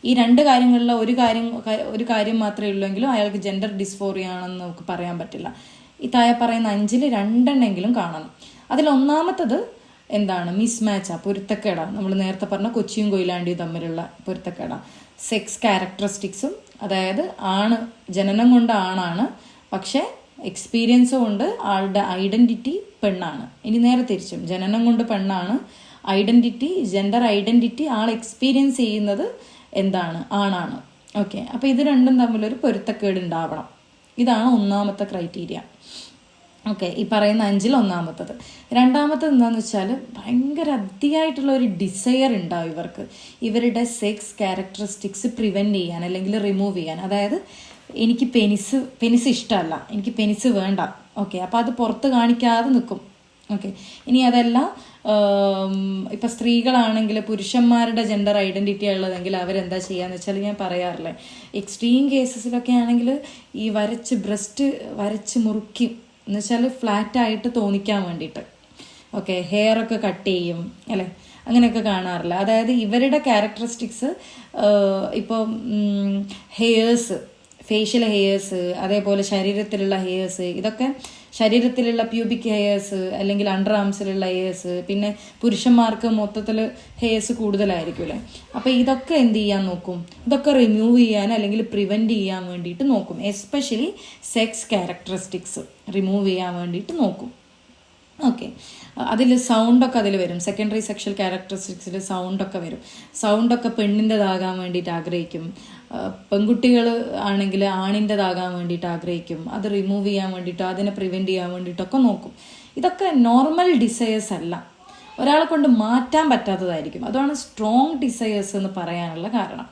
ഈ 2 കാര്യങ്ങളിലെ ഒരു കാര്യം മാത്രമേ ഉള്ളെങ്കിലും അയാൾക്ക് ജെൻഡർ ഡിസ്ഫോറിയ ആണെന്ന് നമുക്ക് പറയാൻ പറ്റില്ല. ഈ താഴെ പറയുന്ന 5ൽ 2 കാണണം. അതിൽ ഒന്നാമത്തത് എന്താണ് മിസ്മാച്ചാ, പൊരുത്തക്കേടാ. നമ്മൾ നേരത്തെ പറഞ്ഞ കൊച്ചിയും കൊയിലാണ്ടിയും തമ്മിലുള്ള പൊരുത്തക്കേടാ. സെക്സ് ക്യാരക്ടറിസ്റ്റിക്സും, അതായത് ആണ് ജനനം കൊണ്ട് ആണാണ്, പക്ഷേ എക്സ്പീരിയൻസ് കൊണ്ട് ആളുടെ ഐഡൻറ്റിറ്റി പെണ്ണാണ്. ഇനി നേരെ തിരിച്ചും, ജനനം കൊണ്ട് പെണ്ണാണ്, ഐഡൻറ്റിറ്റി ജെൻഡർ ഐഡൻറ്റിറ്റി ആൾ എക്സ്പീരിയൻസ് ചെയ്യുന്നത് എന്താണ്, ആണാണ്. ഓക്കെ, അപ്പോൾ ഇത് രണ്ടും തമ്മിലൊരു പൊരുത്തക്കേട് ഉണ്ടാവണം. ഇതാണ് ഒന്നാമത്തെ ക്രൈറ്റീരിയ. ഓക്കെ, ഈ പറയുന്ന 5-ൽ ഒന്നാമത്തത്. രണ്ടാമത്തത് എന്താണെന്ന് വെച്ചാൽ ഭയങ്കര അതിയായിട്ടുള്ള ഒരു ഡിസയർ ഉണ്ടാവും ഇവർക്ക്, ഇവരുടെ ക്യാരക്ടറിസ്റ്റിക്സ് പ്രിവെൻറ്റ് ചെയ്യാൻ അല്ലെങ്കിൽ റിമൂവ് ചെയ്യാൻ. അതായത് എനിക്ക് പെനിസ് ഇഷ്ടമല്ല, എനിക്ക് പെനിസ് വേണ്ട. ഓക്കെ, അപ്പോൾ അത് പുറത്ത് കാണിക്കാതെ നിൽക്കും. ഓക്കെ, ഇനി അതല്ല, ഇപ്പം സ്ത്രീകളാണെങ്കിൽ പുരുഷന്മാരുടെ ജെൻഡർ ഐഡൻറ്റിറ്റി ഉള്ളതെങ്കിൽ അവരെന്താ ചെയ്യാന്ന് വെച്ചാൽ, ഞാൻ പറയാറില്ലേ, എക്സ്ട്രീം കേസസിലൊക്കെ ആണെങ്കിൽ ഈ ബ്രസ്റ്റ് വരച്ച് മുറുക്കും, എന്ന് വെച്ചാൽ ഫ്ലാറ്റായിട്ട് തോന്നിക്കാൻ വേണ്ടിയിട്ട്. ഓക്കെ, ഹെയറൊക്കെ കട്ട് ചെയ്യും അല്ലേ, അങ്ങനെയൊക്കെ കാണാറില്ല. അതായത് ഇവരുടെ ക്യാരക്ടറിസ്റ്റിക്സ് ഇപ്പോൾ ഹെയേഴ്സ്, ഫേഷ്യൽ ഹെയേഴ്സ്, അതേപോലെ ശരീരത്തിലുള്ള ഹെയേഴ്സ്, ഇതൊക്കെ ശരീരത്തിലുള്ള പ്യൂബിക് ഹെയേഴ്സ് അല്ലെങ്കിൽ അണ്ടർ ആംസിലുള്ള ഹെയേഴ്സ്, പിന്നെ പുരുഷന്മാർക്ക് മൊത്തത്തിൽ ഹെയേഴ്സ് കൂടുതലായിരിക്കും അല്ലേ. അപ്പോൾ ഇതൊക്കെ എന്ത് ചെയ്യാൻ നോക്കും, ഇതൊക്കെ റിമൂവ് ചെയ്യാൻ അല്ലെങ്കിൽ പ്രിവെൻറ്റ് ചെയ്യാൻ വേണ്ടിയിട്ട് നോക്കും. എസ്പെഷ്യലി സെക്സ് ക്യാരക്ടറിസ്റ്റിക്സ് റിമൂവ് ചെയ്യാൻ വേണ്ടിയിട്ട് നോക്കും. ഓക്കെ, അതിൽ സൗണ്ടൊക്കെ അതിൽ വരും. സെക്കൻഡറി സെക്ഷൽ ക്യാരക്ടറിസ്റ്റിക്സിൽ സൗണ്ടൊക്കെ വരും. സൗണ്ടൊക്കെ പെണ്ണിൻ്റെതാകാൻ വേണ്ടിയിട്ട് ആഗ്രഹിക്കും. പെൺകുട്ടികൾ ആണെങ്കിൽ ആണിൻ്റെതാകാൻ വേണ്ടിയിട്ട് ആഗ്രഹിക്കും. അത് റിമൂവ് ചെയ്യാൻ വേണ്ടിയിട്ട്, അതിനെ പ്രിവെൻറ്റ് ചെയ്യാൻ വേണ്ടിയിട്ടൊക്കെ നോക്കും. ഇതൊക്കെ നോർമൽ ഡിസയേഴ്സ് അല്ല, ഒരാളെ കൊണ്ട് മാറ്റാൻ പറ്റാത്തതായിരിക്കും. അതാണ് സ്ട്രോങ് ഡിസയേഴ്സ് എന്ന് പറയാനുള്ള കാരണം.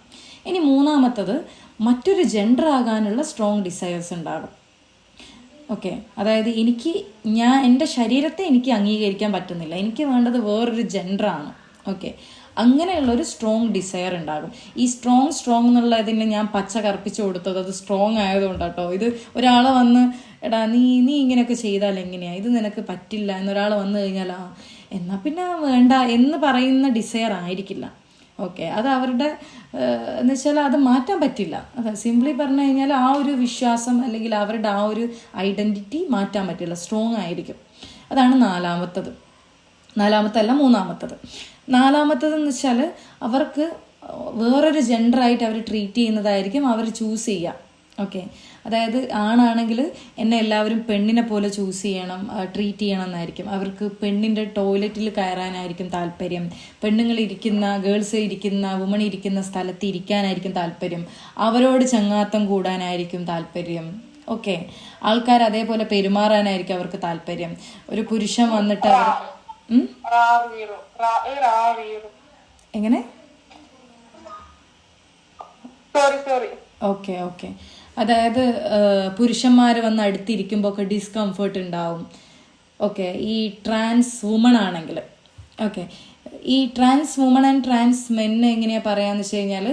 ഇനി മൂന്നാമത്തത്, മറ്റൊരു ജെൻഡർ ആകാനുള്ള സ്ട്രോങ് ഡിസയേഴ്സ് ഉണ്ടാകും. ഓക്കെ, അതായത് എൻ്റെ ശരീരത്തെ എനിക്ക് അംഗീകരിക്കാൻ പറ്റുന്നില്ല, എനിക്ക് വേണ്ടത് വേറൊരു ജെൻഡറാണ്. ഓക്കെ, അങ്ങനെയുള്ളൊരു സ്ട്രോങ് ഡിസയർ ഉണ്ടാകും. ഈ സ്ട്രോങ് എന്നുള്ളതിന് ഞാൻ പച്ച കറുപ്പിച്ച് കൊടുത്തത് അത് സ്ട്രോങ് ആയതുകൊണ്ടാട്ടോ. ഇത് ഒരാളെ വന്ന് എടാ നീ ഇങ്ങനെയൊക്കെ ചെയ്താൽ എങ്ങനെയാ, ഇത് നിനക്ക് പറ്റില്ല എന്നൊരാൾ വന്നു കഴിഞ്ഞാൽ എന്നാൽ പിന്നെ വേണ്ട എന്ന് പറയുന്ന ഡിസയർ ആയിരിക്കില്ല. ഓക്കെ, അത് അവരുടെ എന്ന് വെച്ചാൽ അത് മാറ്റാൻ പറ്റില്ല. അത് സിംപ്ലി പറഞ്ഞു കഴിഞ്ഞാൽ ആ ഒരു വിശ്വാസം അല്ലെങ്കിൽ അവരുടെ ആ ഒരു ഐഡൻറ്റിറ്റി മാറ്റാൻ പറ്റില്ല, സ്ട്രോങ് ആയിരിക്കും. അതാണ് മൂന്നാമത്തത് എന്ന് വെച്ചാൽ അവർക്ക് വേറൊരു ജെൻഡറായിട്ട് അവർ ട്രീറ്റ് ചെയ്യുന്നതായിരിക്കും അവർ ചൂസ് ചെയ്യുക. ഓക്കെ, അതായത് ആണാണെങ്കിൽ എന്നെ എല്ലാവരും പെണ്ണിനെ പോലെ ചൂസ് ചെയ്യണം, ട്രീറ്റ് ചെയ്യണം എന്നായിരിക്കും അവർക്ക്. പെണ്ണിൻ്റെ ടോയ്ലറ്റിൽ കയറാനായിരിക്കും താല്പര്യം, ഗേൾസ് ഇരിക്കുന്ന വുമൺ ഇരിക്കുന്ന സ്ഥലത്ത് ഇരിക്കാനായിരിക്കും താല്പര്യം, അവരോട് ചങ്ങാത്തം കൂടാനായിരിക്കും താല്പര്യം. ഓക്കെ, ആൾക്കാർ അതേപോലെ പെരുമാറാനായിരിക്കും അവർക്ക് താല്പര്യം. ഒരു പുരുഷൻ വന്നിട്ട് എങ്ങനെ ഓക്കെ അതായത് പുരുഷന്മാർ വന്ന് അടുത്തിരിക്കുമ്പോൾ ഒക്കെ ഡിസ്കംഫേർട്ട് ഉണ്ടാവും. ഓക്കെ, ഈ ട്രാൻസ് വുമൺ ആണെങ്കിൽ, ഓക്കെ, ഈ ട്രാൻസ് വുമൺ ആൻഡ് ട്രാൻസ് മെന്ന് എങ്ങനെയാ പറയാന്ന് വെച്ച് കഴിഞ്ഞാൽ,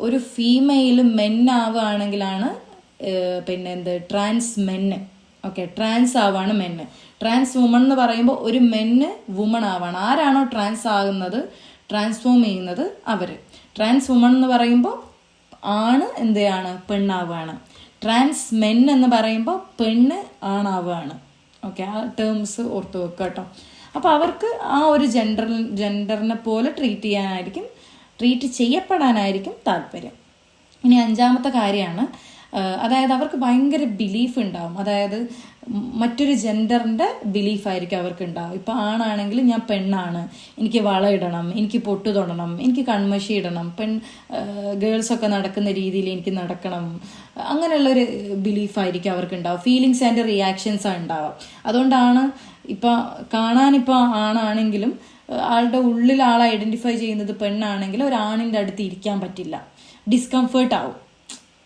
ഒരു ഫീമെയിൽ മെന്നാവുകയാണെങ്കിലാണ് ട്രാൻസ് മെന്ന്. ഓക്കെ, ട്രാൻസ് ആവാണ് മെന്ന്. ട്രാൻസ് വുമൺ എന്ന് പറയുമ്പോൾ ഒരു മെന്ന് വുമൺ ആവാണ്. ആരാണോ ട്രാൻസ് ആകുന്നത്, ട്രാൻസ്ഫോം ചെയ്യുന്നത് അവർ. ട്രാൻസ് വുമൺ എന്ന് പറയുമ്പോൾ ആണ് പെണ്ണാവുകയാണ്. ട്രാൻസ് മെൻ എന്ന് പറയുമ്പോൾ പെണ്ണ് ആണാവുകയാണ്. ഓക്കെ, ആ ടേംസ് ഓർത്ത് വെക്കുക കേട്ടോ. അപ്പോൾ അവർക്ക് ആ ഒരു ജെൻഡറിനെ പോലെ ട്രീറ്റ് ചെയ്യപ്പെടാനായിരിക്കും താല്പര്യം. ഇനി 5ാമത്തെ കാര്യമാണ്, അതായത് അവർക്ക് ഭയങ്കര ബിലീഫ് ഉണ്ടാവും. അതായത് മറ്റൊരു ജെൻഡറിൻ്റെ ബിലീഫായിരിക്കും അവർക്ക് ഉണ്ടാവും. ഇപ്പോൾ ആണാണെങ്കിൽ ഞാൻ പെണ്ണാണ്, എനിക്ക് വള ഇടണം, എനിക്ക് പൊട്ടു തൊടണം, എനിക്ക് കൺമഷി ഇടണം, ഗേൾസൊക്കെ നടക്കുന്ന രീതിയിൽ എനിക്ക് നടക്കണം, അങ്ങനെയുള്ളൊരു ബിലീഫായിരിക്കും അവർക്ക് ഉണ്ടാവും. ഫീലിങ്സ് ആൻഡ് റിയാക്ഷൻസാണ് ഉണ്ടാവുക. അതുകൊണ്ടാണ് കാണാനിപ്പോൾ ആണാണെങ്കിലും ആളുടെ ഉള്ളിൽ ആളെ ഐഡൻറ്റിഫൈ ചെയ്യുന്നത് പെണ്ണാണെങ്കിൽ ഒരാണിൻ്റെ അടുത്ത് ഇരിക്കാൻ പറ്റില്ല, ഡിസ്കംഫേർട്ട് ആവും.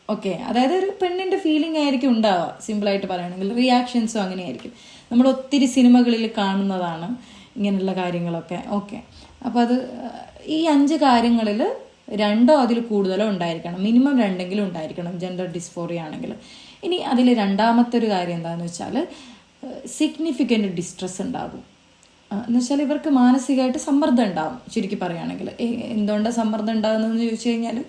ഓക്കെ, അതായത് ഒരു പെണ്ണിൻ്റെ ഫീലിംഗ് ആയിരിക്കും ഉണ്ടാവുക. സിമ്പിളായിട്ട് പറയുകയാണെങ്കിൽ റിയാക്ഷൻസും അങ്ങനെയായിരിക്കും. നമ്മൾ ഒത്തിരി സിനിമകളിൽ കാണുന്നതാണ് ഇങ്ങനെയുള്ള കാര്യങ്ങളൊക്കെ. ഓക്കെ, അപ്പോൾ അത് ഈ 5 കാര്യങ്ങളിൽ 2 അതിൽ കൂടുതലോ ഉണ്ടായിരിക്കണം, മിനിമം 2 ഉണ്ടായിരിക്കണം ജെൻഡർ ഡിസ്ഫോറിയ ആണെങ്കിൽ. ഇനി അതിൽ 2ാമത്തെ ഒരു കാര്യം എന്താണെന്ന് വെച്ചാൽ, സിഗ്നിഫിക്കൻ്റ് ഡിസ്ട്രെസ് ഉണ്ടാകും. എന്ന് വെച്ചാൽ ഇവർക്ക് മാനസികമായിട്ട് സമ്മർദ്ദം ഉണ്ടാകും. ചുരുക്കി പറയുകയാണെങ്കിൽ എന്തുകൊണ്ടാണ് സമ്മർദ്ദം ഉണ്ടാകുന്നതെന്ന് ചോദിച്ചു കഴിഞ്ഞാൽ,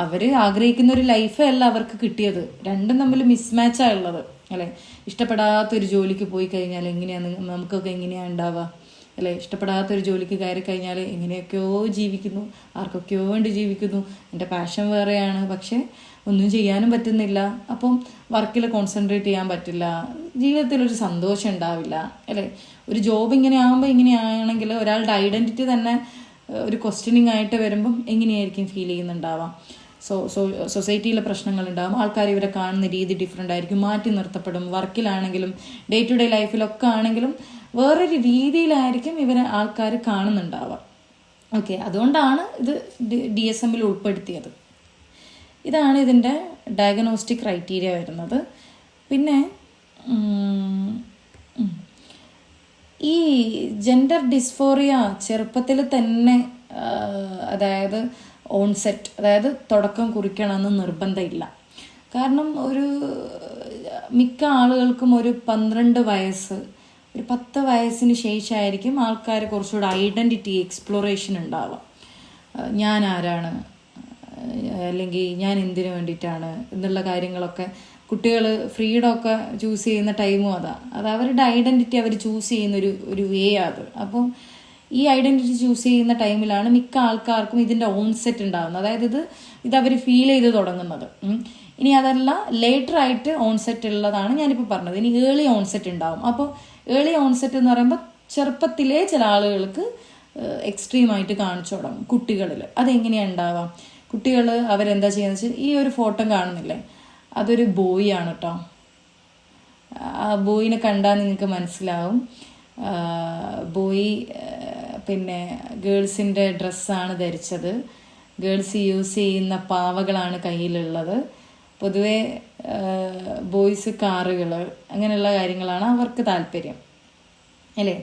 അവർ ആഗ്രഹിക്കുന്ന ഒരു ലൈഫേ അല്ല അവർക്ക് കിട്ടിയത്. രണ്ടും തമ്മിൽ മിസ്മാച്ചാണ് ഉള്ളത് അല്ലേ. ഇഷ്ടപ്പെടാത്തൊരു ജോലിക്ക് പോയി കഴിഞ്ഞാൽ നമുക്കൊക്കെ എങ്ങനെയാണ് ഉണ്ടാവുക? അല്ലേ? ഇഷ്ടപ്പെടാത്തൊരു ജോലിക്ക് കയറി കഴിഞ്ഞാൽ എങ്ങനെയൊക്കെയോ ജീവിക്കുന്നു, ആർക്കൊക്കെയോ വേണ്ടി ജീവിക്കുന്നു. എൻ്റെ പാഷൻ വേറെയാണ്, പക്ഷേ ഒന്നും ചെയ്യാനും പറ്റുന്നില്ല. അപ്പം വർക്കിൽ കോൺസെൻട്രേറ്റ് ചെയ്യാൻ പറ്റില്ല, ജീവിതത്തിലൊരു സന്തോഷം ഉണ്ടാവില്ല, അല്ലേ? ഒരു ജോബ് ഇങ്ങനെ ആകുമ്പോൾ ഇങ്ങനെയാണെങ്കിൽ ഒരാളുടെ ഐഡൻറ്റിറ്റി തന്നെ ഒരു ക്വസ്റ്റ്യനിങ് ആയിട്ട് വരുമ്പം എങ്ങനെയായിരിക്കും ഫീൽ ചെയ്യുന്നുണ്ടാവാം? സൊസൈറ്റിയിലെ പ്രശ്നങ്ങളുണ്ടാകും, ആൾക്കാർ ഇവരെ കാണുന്ന രീതി ഡിഫറെൻ്റ് ആയിരിക്കും, മാറ്റി നിർത്തപ്പെടും. വർക്കിലാണെങ്കിലും ഡേ ടു ഡേ ലൈഫിലൊക്കെ ആണെങ്കിലും വേറൊരു രീതിയിലായിരിക്കും ഇവരെ ആൾക്കാർ കാണുന്നുണ്ടാവാം. ഓക്കെ, അതുകൊണ്ടാണ് ഇത് DSMൽ ഉൾപ്പെടുത്തിയത്. ഇതാണ് ഇതിൻ്റെ ഡയഗ്നോസ്റ്റിക് ക്രൈറ്റീരിയ വരുന്നത്. പിന്നെ ഈ ജെൻഡർ ഡിസ്ഫോറിയ ചെറുപ്പത്തിൽ തന്നെ അതായത് ഓൺസെറ്റ്, അതായത് തുടക്കം കുറിക്കണമെന്ന് നിർബന്ധമില്ല. കാരണം മിക്ക ആളുകൾക്കും ഒരു 12 വയസ്സ്, ഒരു 10 വയസ്സിന് ശേഷമായിരിക്കും ആൾക്കാർ കുറച്ചുകൂടെ ഐഡൻറ്റിറ്റി എക്സ്പ്ലോറേഷൻ ഉണ്ടാവുക. ഞാൻ ആരാണ്, അല്ലെങ്കിൽ ഞാൻ എന്തിനു വേണ്ടിയിട്ടാണ് എന്നുള്ള കാര്യങ്ങളൊക്കെ കുട്ടികൾ ഫ്രീഡമൊക്കെ ചൂസ് ചെയ്യുന്ന ടൈമും അത് അവരുടെ ഐഡൻറ്റിറ്റി അവർ ചൂസ് ചെയ്യുന്നൊരു വേ അത്. അപ്പം ഈ ഐഡൻറ്റിറ്റി ചൂസ് ചെയ്യുന്ന ടൈമിലാണ് മിക്ക ആൾക്കാർക്കും ഇതിൻ്റെ ഓൺസെറ്റ് ഉണ്ടാകുന്നത്, അതായത് ഇത് അവർ ഫീൽ ചെയ്ത് തുടങ്ങുന്നത്. ഇനി അതല്ല ലേറ്റർ ആയിട്ട് ഓൺസെറ്റ് ഉള്ളതാണ് ഞാനിപ്പോൾ പറഞ്ഞത്. ഇനി ഏർലി ഓൺസെറ്റ് ഉണ്ടാവും. അപ്പോൾ ഏർലി ഓൺസെറ്റ് എന്ന് പറയുമ്പോൾ ചെറുപ്പത്തിലേ ചില ആളുകൾക്ക് എക്സ്ട്രീമായിട്ട് കാണിച്ചു തുടങ്ങും കുട്ടികളിൽ. അതെങ്ങനെയാണ് ഉണ്ടാവാം? കുട്ടികൾ അവരെന്താ ചെയ്യുന്നത് വെച്ചാൽ, ഈ ഒരു ഫോട്ടോ കാണുന്നില്ലേ, അതൊരു ബോയ് ആണ് കേട്ടോ. ആ ബോയിനെ കണ്ടാൽ നിങ്ങൾക്ക് മനസ്സിലാവും. ബോയ് പിന്നെ ഗേൾസിൻ്റെ ഡ്രസ്സാണ് ധരിച്ചത്, ഗേൾസ് യൂസ് ചെയ്യുന്ന പാവകളാണ് കയ്യിലുള്ളത്. പൊതുവെ ബോയ്സ് കാറുകൾ അങ്ങനെയുള്ള കാര്യങ്ങളാണ് അവർക്ക് താല്പര്യം, അല്ലേ?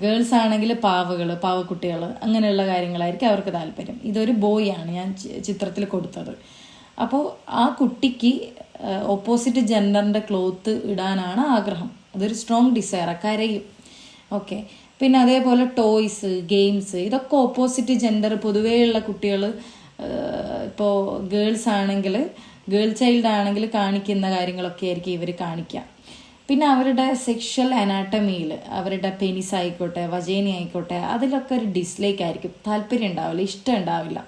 ഗേൾസ് ആണെങ്കിൽ പാവക്കുട്ടികൾ അങ്ങനെയുള്ള കാര്യങ്ങളായിരിക്കും അവർക്ക് താല്പര്യം. ഇതൊരു ബോയ് ആണ് ഞാൻ ചിത്രത്തിൽ കൊടുത്തത്. അപ്പോൾ ആ കുട്ടിക്ക് ഓപ്പോസിറ്റ് ജെൻഡറിൻ്റെ ക്ലോത്ത് ഇടാനാണ് ആഗ്രഹം. അതൊരു സ്ട്രോങ് ഡിസയർ, കരയും. ഓക്കെ, പിന്നെ അതേപോലെ ടോയ്സ്, ഗെയിംസ്, ഇതൊക്കെ ഓപ്പോസിറ്റ് ജെൻഡർ പൊതുവേയുള്ള കുട്ടികൾ, ഇപ്പോൾ ഗേൾസ് ആണെങ്കിൽ, ഗേൾ ചൈൽഡ് ആണെങ്കിൽ കാണിക്കുന്ന കാര്യങ്ങളൊക്കെ ആയിരിക്കും ഇവർ കാണിക്കുക. പിന്നെ അവരുടെ സെക്ഷൽ അനാട്ടമിയിൽ അവരുടെ പെനിസ് ആയിക്കോട്ടെ, വജേനി ആയിക്കോട്ടെ, അതിലൊക്കെ ഒരു ഡിസ്ലൈക്ക് ആയിരിക്കും, താല്പര്യം ഉണ്ടാവില്ല, ഇഷ്ടം ഉണ്ടാവില്ല.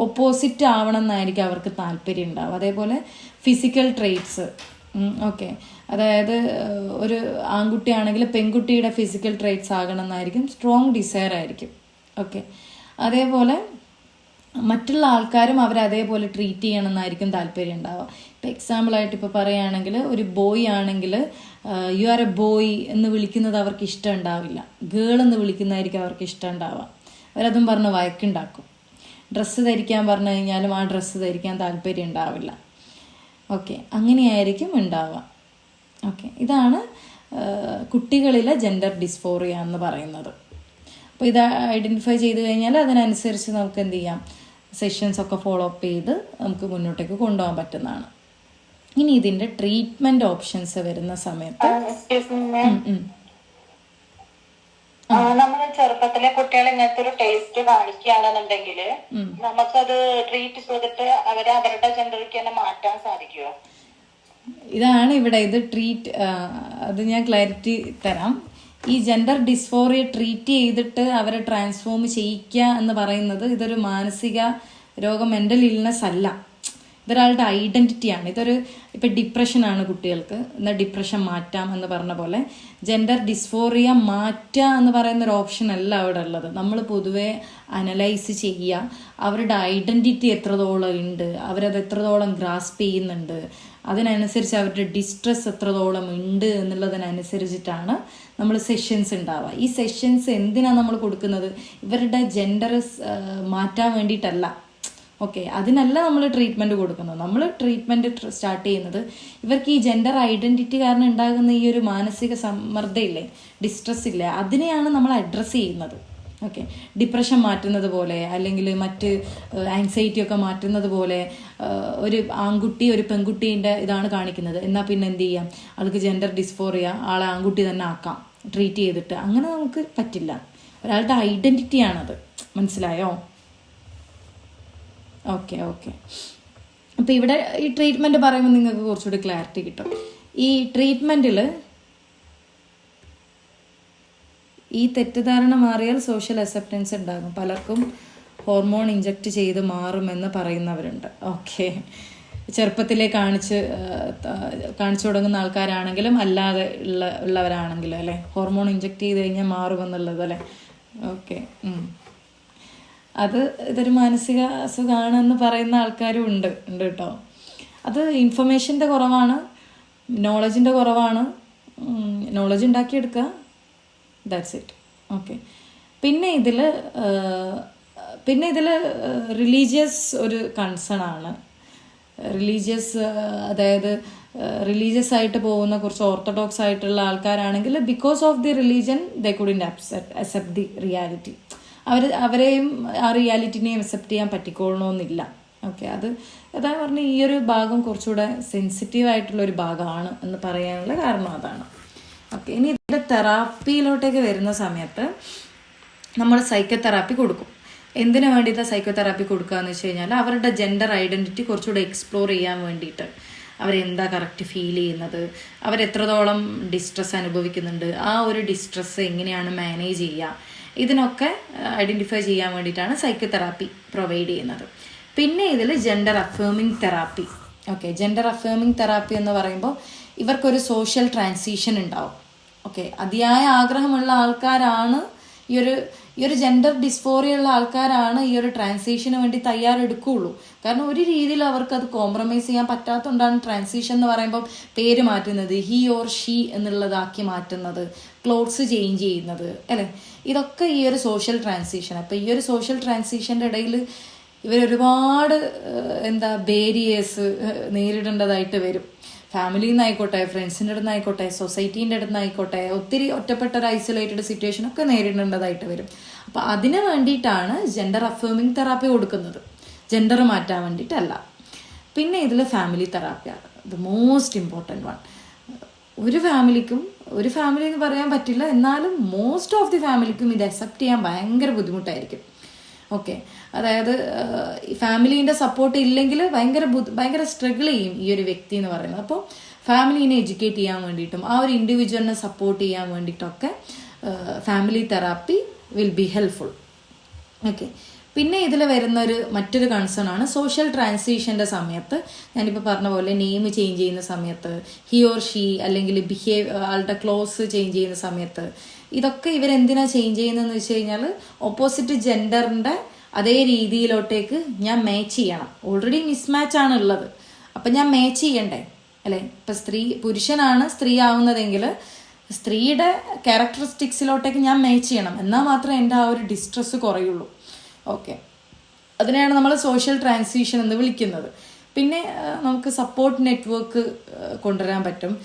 ഓപ്പോസിറ്റ് ആവണം എന്നായിരിക്കും അവർക്ക് താല്പര്യം ഉണ്ടാവും. അതേപോലെ ഫിസിക്കൽ ട്രെയ്റ്റ്സ്, ഓക്കെ, അതായത് ഒരു ആൺകുട്ടിയാണെങ്കിൽ പെൺകുട്ടിയുടെ ഫിസിക്കൽ ട്രെയ്റ്റ്സ് ആകണം എന്നായിരിക്കും, സ്ട്രോങ് ഡിസയർ ആയിരിക്കും. ഓക്കെ, അതേപോലെ മറ്റുള്ള ആൾക്കാരും അവരെ അതേപോലെ ട്രീറ്റ് ചെയ്യണം എന്നായിരിക്കും താല്പര്യം ഉണ്ടാവുക. ഇപ്പോൾ എക്സാമ്പിളായിട്ട് ഇപ്പോൾ പറയുകയാണെങ്കിൽ, ഒരു ബോയ് ആണെങ്കിൽ യു ആർ എ ബോയ് എന്ന് വിളിക്കുന്നത് അവർക്ക് ഇഷ്ടം ഉണ്ടാവില്ല, ഗേൾ എന്ന് വിളിക്കുന്നതായിരിക്കും അവർക്ക് ഇഷ്ടം ഉണ്ടാവുക. അവരതും പറഞ്ഞ് വഴക്കുണ്ടാക്കും. ഡ്രസ്സ് ധരിക്കാൻ പറഞ്ഞു കഴിഞ്ഞാലും ആ ഡ്രസ്സ് ധരിക്കാൻ താല്പര്യം ഉണ്ടാവില്ല. ഓക്കെ, അങ്ങനെയായിരിക്കും ഉണ്ടാവുക. ഓക്കെ, ഇതാണ് കുട്ടികളിലെ ജെൻഡർ ഡിസ്ഫോറിയ എന്ന് പറയുന്നത്. അപ്പോൾ ഇത് ഐഡൻറ്റിഫൈ ചെയ്ത് കഴിഞ്ഞാൽ അതിനനുസരിച്ച് നമുക്ക് എന്ത് ചെയ്യാം, സെഷൻസ് ഒക്കെ ഫോളോ അപ്പ് ചെയ്ത് നമുക്ക് മുന്നോട്ടേക്ക് കൊണ്ടുപോകാൻ പറ്റുന്നതാണ്. ഇനി ഇതിൻ്റെ ട്രീറ്റ്മെൻറ്റ് ഓപ്ഷൻസ് വരുന്ന സമയത്ത് നമ്മൾ ചെറുപ്പത്തിലെ കുട്ടികൾ ഇങ്ങനത്തെ ഒരു ടേസ്റ്റ് കാണിക്കുകയാണെന്നുണ്ടെങ്കിൽ നമുക്കത് ട്രീറ്റ് ചെയ്തിട്ട് അവരെ അവരുടെ ജെൻഡറിലേക്ക് തന്നെ മാറ്റാൻ സാധിക്കുമോ? ഇതാണ് ഇവിടെ ഇത് അത് ഞാൻ ക്ലാരിറ്റി തരാം. ഈ ജെൻഡർ ഡിസ്ഫോറിയ ട്രീറ്റ് ചെയ്തിട്ട് അവരെ ട്രാൻസ്ഫോം ചെയ്യിക്കുക എന്ന് പറയുന്നത് ഇതൊരു മാനസിക രോഗം, മെൻ്റൽ ഇൽനെസ് അല്ല. ഇതൊരാളുടെ ഐഡൻറ്റിറ്റിയാണ്. ഇപ്പം ഡിപ്രഷനാണ് കുട്ടികൾക്ക്, എന്നാൽ ഡിപ്രഷൻ മാറ്റാം എന്ന് പറഞ്ഞ പോലെ ജെൻഡർ ഡിസ്ഫോറിയ മാറ്റുക എന്ന് പറയുന്നൊരു ഓപ്ഷൻ അല്ല അവിടെ ഉള്ളത്. നമ്മൾ പൊതുവെ അനലൈസ് ചെയ്യുക, അവരുടെ ഐഡൻറ്റിറ്റി എത്രത്തോളം ഉണ്ട്, അവരത് എത്രത്തോളം ഗ്രാസ്പ് ചെയ്യുന്നുണ്ട്, അതിനനുസരിച്ച് അവരുടെ ഡിസ്ട്രെസ് എത്രത്തോളം ഉണ്ട് എന്നുള്ളതിനനുസരിച്ചിട്ടാണ് നമ്മൾ സെഷൻസ് ഉണ്ടാവുക. ഈ സെഷൻസ് എന്തിനാണ് നമ്മൾ കൊടുക്കുന്നത്? ഇവരുടെ ജെൻഡർ മാറ്റാൻ വേണ്ടിയിട്ടല്ല. ഓക്കെ, അതിനല്ല നമ്മൾ ട്രീറ്റ്മെൻറ്റ് കൊടുക്കുന്നത്. നമ്മൾ ട്രീറ്റ്മെൻറ്റ് സ്റ്റാർട്ട് ചെയ്യുന്നത് ഇവർക്ക് ഈ ജെൻഡർ ഐഡൻറ്റിറ്റി കാരണം ഉണ്ടാകുന്ന ഈ ഒരു മാനസിക സമ്മർദ്ദം ഇല്ലേ, ഡിസ്ട്രെസ് ഇല്ലേ, അതിനെയാണ് നമ്മൾ അഡ്രസ്സ് ചെയ്യുന്നത്. ഓക്കെ, ഡിപ്രഷൻ മാറ്റുന്നത് പോലെ, അല്ലെങ്കിൽ മറ്റ് ആങ്സൈറ്റി ഒക്കെ മാറ്റുന്നത് പോലെ ഒരു ആൺകുട്ടി ഒരു പെൺകുട്ടീൻ്റെ ഇതാണ് കാണിക്കുന്നത്, എന്നാൽ പിന്നെ എന്ത് ചെയ്യാം, ആൾക്ക് ജെൻഡർ ഡിസ്ഫോറിയ, ആളെ ആൺകുട്ടി തന്നെ ആക്കാം ട്രീറ്റ് ചെയ്തിട്ട്. അങ്ങനെ നമുക്ക് പറ്റില്ല. ഒരാളുടെ ഐഡൻറ്റിറ്റിയാണത്. മനസ്സിലായോ? ഓക്കെ. അപ്പോൾ ഇവിടെ ഈ ട്രീറ്റ്മെൻറ്റ് പറയുമ്പോൾ നിങ്ങൾക്ക് കുറച്ചുകൂടി ക്ലാരിറ്റി കിട്ടും. ഈ ട്രീറ്റ്മെൻറ്റിൽ ഈ തെറ്റിദ്ധാരണ മാറിയാൽ സോഷ്യൽ അക്സെപ്റ്റൻസ് ഉണ്ടാകും. പലർക്കും ഹോർമോൺ ഇഞ്ചക്ട് ചെയ്ത് മാറുമെന്ന് പറയുന്നവരുണ്ട്. ഓക്കെ, ചെറുപ്പത്തിലേ കാണിച്ചു തുടങ്ങുന്ന ആൾക്കാരാണെങ്കിലും അല്ലാതെ ഉള്ളവരാണെങ്കിലും അല്ലേ, ഹോർമോൺ ഇഞ്ചക്ട് ചെയ്ത് കഴിഞ്ഞാൽ മാറുമെന്നുള്ളത് അല്ലേ. ഓക്കെ, ഇതൊരു മാനസിക അസുഖമാണെന്ന് പറയുന്ന ആൾക്കാരും ഉണ്ട് കേട്ടോ. അത് ഇൻഫർമേഷൻ്റെ കുറവാണ്, നോളജിൻ്റെ കുറവാണ്. നോളജ് ഉണ്ടാക്കിയെടുക്കുക, ദാറ്റ്സ് ഇറ്റ്. ഓക്കെ, പിന്നെ ഇതിൽ റിലീജിയസ് ഒരു കൺസേൺ ആണ്. അതായത് റിലീജിയസ് ആയിട്ട് പോകുന്ന കുറച്ച് ഓർത്തഡോക്സ് ആയിട്ടുള്ള ആൾക്കാരാണെങ്കിൽ because of the religion they couldn't accept the reality. അവരെയും ആ റിയാലിറ്റിനെയും അക്സെപ്റ്റ് ചെയ്യാൻ പറ്റിക്കൊള്ളണമെന്നില്ല. ഓക്കെ, അതാ പറഞ്ഞ ഈ ഒരു ഭാഗം കുറച്ചുകൂടെ സെൻസിറ്റീവ് ആയിട്ടുള്ള ഒരു ഭാഗമാണ് എന്ന് പറയാനുള്ള കാരണം അതാണ്. ഓക്കെ, ഇനി ഇതിൻ്റെ തെറാപ്പിയിലോട്ടേക്ക് വരുന്ന സമയത്ത് നമ്മൾ സൈക്കോതെറാപ്പി കൊടുക്കും. എന്തിനു വേണ്ടിയിട്ട് സൈക്കോതെറാപ്പി കൊടുക്കുക എന്ന് വെച്ച് കഴിഞ്ഞാൽ അവരുടെ ജെൻഡർ ഐഡൻറ്റിറ്റി കുറച്ചുകൂടെ എക്സ്പ്ലോർ ചെയ്യാൻ വേണ്ടിയിട്ട്, അവരെന്താ കറക്റ്റ് ഫീൽ ചെയ്യുന്നത്, അവരെത്രത്തോളം ഡിസ്ട്രെസ് അനുഭവിക്കുന്നുണ്ട്, ആ ഒരു ഡിസ്ട്രെസ് എങ്ങനെയാണ് മാനേജ് ചെയ്യുക, ഇതിനൊക്കെ ഐഡൻറ്റിഫൈ ചെയ്യാൻ വേണ്ടിയിട്ടാണ് സൈക്കോതെറാപ്പി പ്രൊവൈഡ് ചെയ്യുന്നത്. പിന്നെ ഇതിൽ gender affirming therapy. Okay, gender affirming therapy എന്ന് പറയുമ്പോൾ ഇവർക്കൊരു സോഷ്യൽ ട്രാൻസിഷൻ ഉണ്ടാവും. ഓക്കെ, അതിയായ ആഗ്രഹമുള്ള ആൾക്കാരാണ് ഈ ഒരു ജെൻഡർ ഡിസ്ഫോറിയുള്ള ആൾക്കാരാണ് ഈ ഒരു ട്രാൻസിഷന് വേണ്ടി തയ്യാറെടുക്കുകയുള്ളൂ. കാരണം ഒരു രീതിയിൽ അവർക്ക് അത് കോംപ്രമൈസ് ചെയ്യാൻ പറ്റാത്തതുകൊണ്ടാണ് ട്രാൻസിഷൻ എന്ന് പറയുമ്പോൾ പേര് മാറ്റുന്നത്, ഹി ഓർ ഷീ എന്നുള്ളതാക്കി മാറ്റുന്നത്, ക്ലോത്ത്സ് ചേഞ്ച് ചെയ്യുന്നത് അല്ലേ. ഇതൊക്കെ ഈ ഒരു സോഷ്യൽ ട്രാൻസിഷൻ. അപ്പോൾ ഈ ഒരു സോഷ്യൽ ട്രാൻസിഷൻ്റെ ഇടയിൽ ഇവരൊരുപാട് ബാരിയേഴ്സ് നേരിടേണ്ടതായിട്ട് വരും. ഫാമിലിയിൽ നിന്നായിക്കോട്ടെ, ഫ്രണ്ട്സിൻ്റെ അടുത്ത് നിന്നായിക്കോട്ടെ, സൊസൈറ്റീൻ്റെ അടുത്ത് നിന്നായിക്കോട്ടെ, ഒത്തിരി ഒറ്റപ്പെട്ട ഒരു ഐസൊലേറ്റഡ് സിറ്റുവേഷനൊക്കെ നേരിടേണ്ടതായിട്ട് വരും. അപ്പോൾ അതിന് വേണ്ടിയിട്ടാണ് ജെൻഡർ അഫേമിങ് തെറാപ്പി കൊടുക്കുന്നത്, ജെൻഡർ മാറ്റാൻ വേണ്ടിയിട്ടല്ല. പിന്നെ ഇതിൽ ഫാമിലി തെറാപ്പിയാണ് ദ മോസ്റ്റ് ഇമ്പോർട്ടൻറ്റ് വൺ. ഒരു ഫാമിലി എന്ന് പറയാൻ പറ്റില്ല, എന്നാലും മോസ്റ്റ് ഓഫ് ദി ഫാമിലിക്കും ഇത് അക്സെപ്റ്റ് ചെയ്യാൻ ഭയങ്കര ബുദ്ധിമുട്ടായിരിക്കും. ഓക്കെ, അതായത് ഫാമിലീൻ്റെ സപ്പോർട്ട് ഇല്ലെങ്കിൽ ഭയങ്കര സ്ട്രഗിൾ ചെയ്യും ഈ ഒരു വ്യക്തി എന്ന് പറയുന്നത്. അപ്പോൾ ഫാമിലീനെ എഡ്യൂക്കേറ്റ് ചെയ്യാൻ വേണ്ടിയിട്ടും ആ ഒരു ഇൻഡിവിജ്വലിനെ സപ്പോർട്ട് ചെയ്യാൻ വേണ്ടിയിട്ടൊക്കെ family therapy will be helpful. Okay, പിന്നെ ഇതിൽ വരുന്ന മറ്റൊരു കൺസേൺ ആണ് സോഷ്യൽ ട്രാൻസിഷൻ്റെ സമയത്ത്. ഞാനിപ്പോൾ പറഞ്ഞ പോലെ നെയിം ചേഞ്ച് ചെയ്യുന്ന സമയത്ത്, ഹി ഓർ ഷീ അല്ലെങ്കിൽ ആളുടെ ക്ലോസ് ചേഞ്ച് ചെയ്യുന്ന സമയത്ത്, ഇതൊക്കെ ഇവരെന്തിനാ ചേഞ്ച് ചെയ്യുന്നതെന്ന് വെച്ച് കഴിഞ്ഞാൽ ഓപ്പോസിറ്റ് ജെൻഡറിൻ്റെ അതേ രീതിയിലോട്ടേക്ക് ഞാൻ മാച്ച് ചെയ്യണം. ഓൾറെഡി മിസ്മാച്ച് ആണ് ഉള്ളത്, അപ്പം ഞാൻ മാച്ച് ചെയ്യണ്ടേ അല്ലേ. ഇപ്പം പുരുഷനാണ് സ്ത്രീ ആവുന്നതെങ്കിൽ സ്ത്രീയുടെ ക്യാരക്ടറിസ്റ്റിക്സിലോട്ടേക്ക് ഞാൻ മാച്ച് ചെയ്യണം, എന്നാൽ മാത്രമേ എൻ്റെ ആ ഒരു ഡിസ്ട്രെസ് കുറയുള്ളൂ. ഓക്കെ, അതിനെയാണ് നമ്മൾ സോഷ്യൽ ട്രാൻസിഷൻ എന്ന് വിളിക്കുന്നത്. പിന്നെ നമുക്ക് സപ്പോർട്ട് നെറ്റ്വർക്ക് കൊണ്ടുവരാൻ പറ്റും.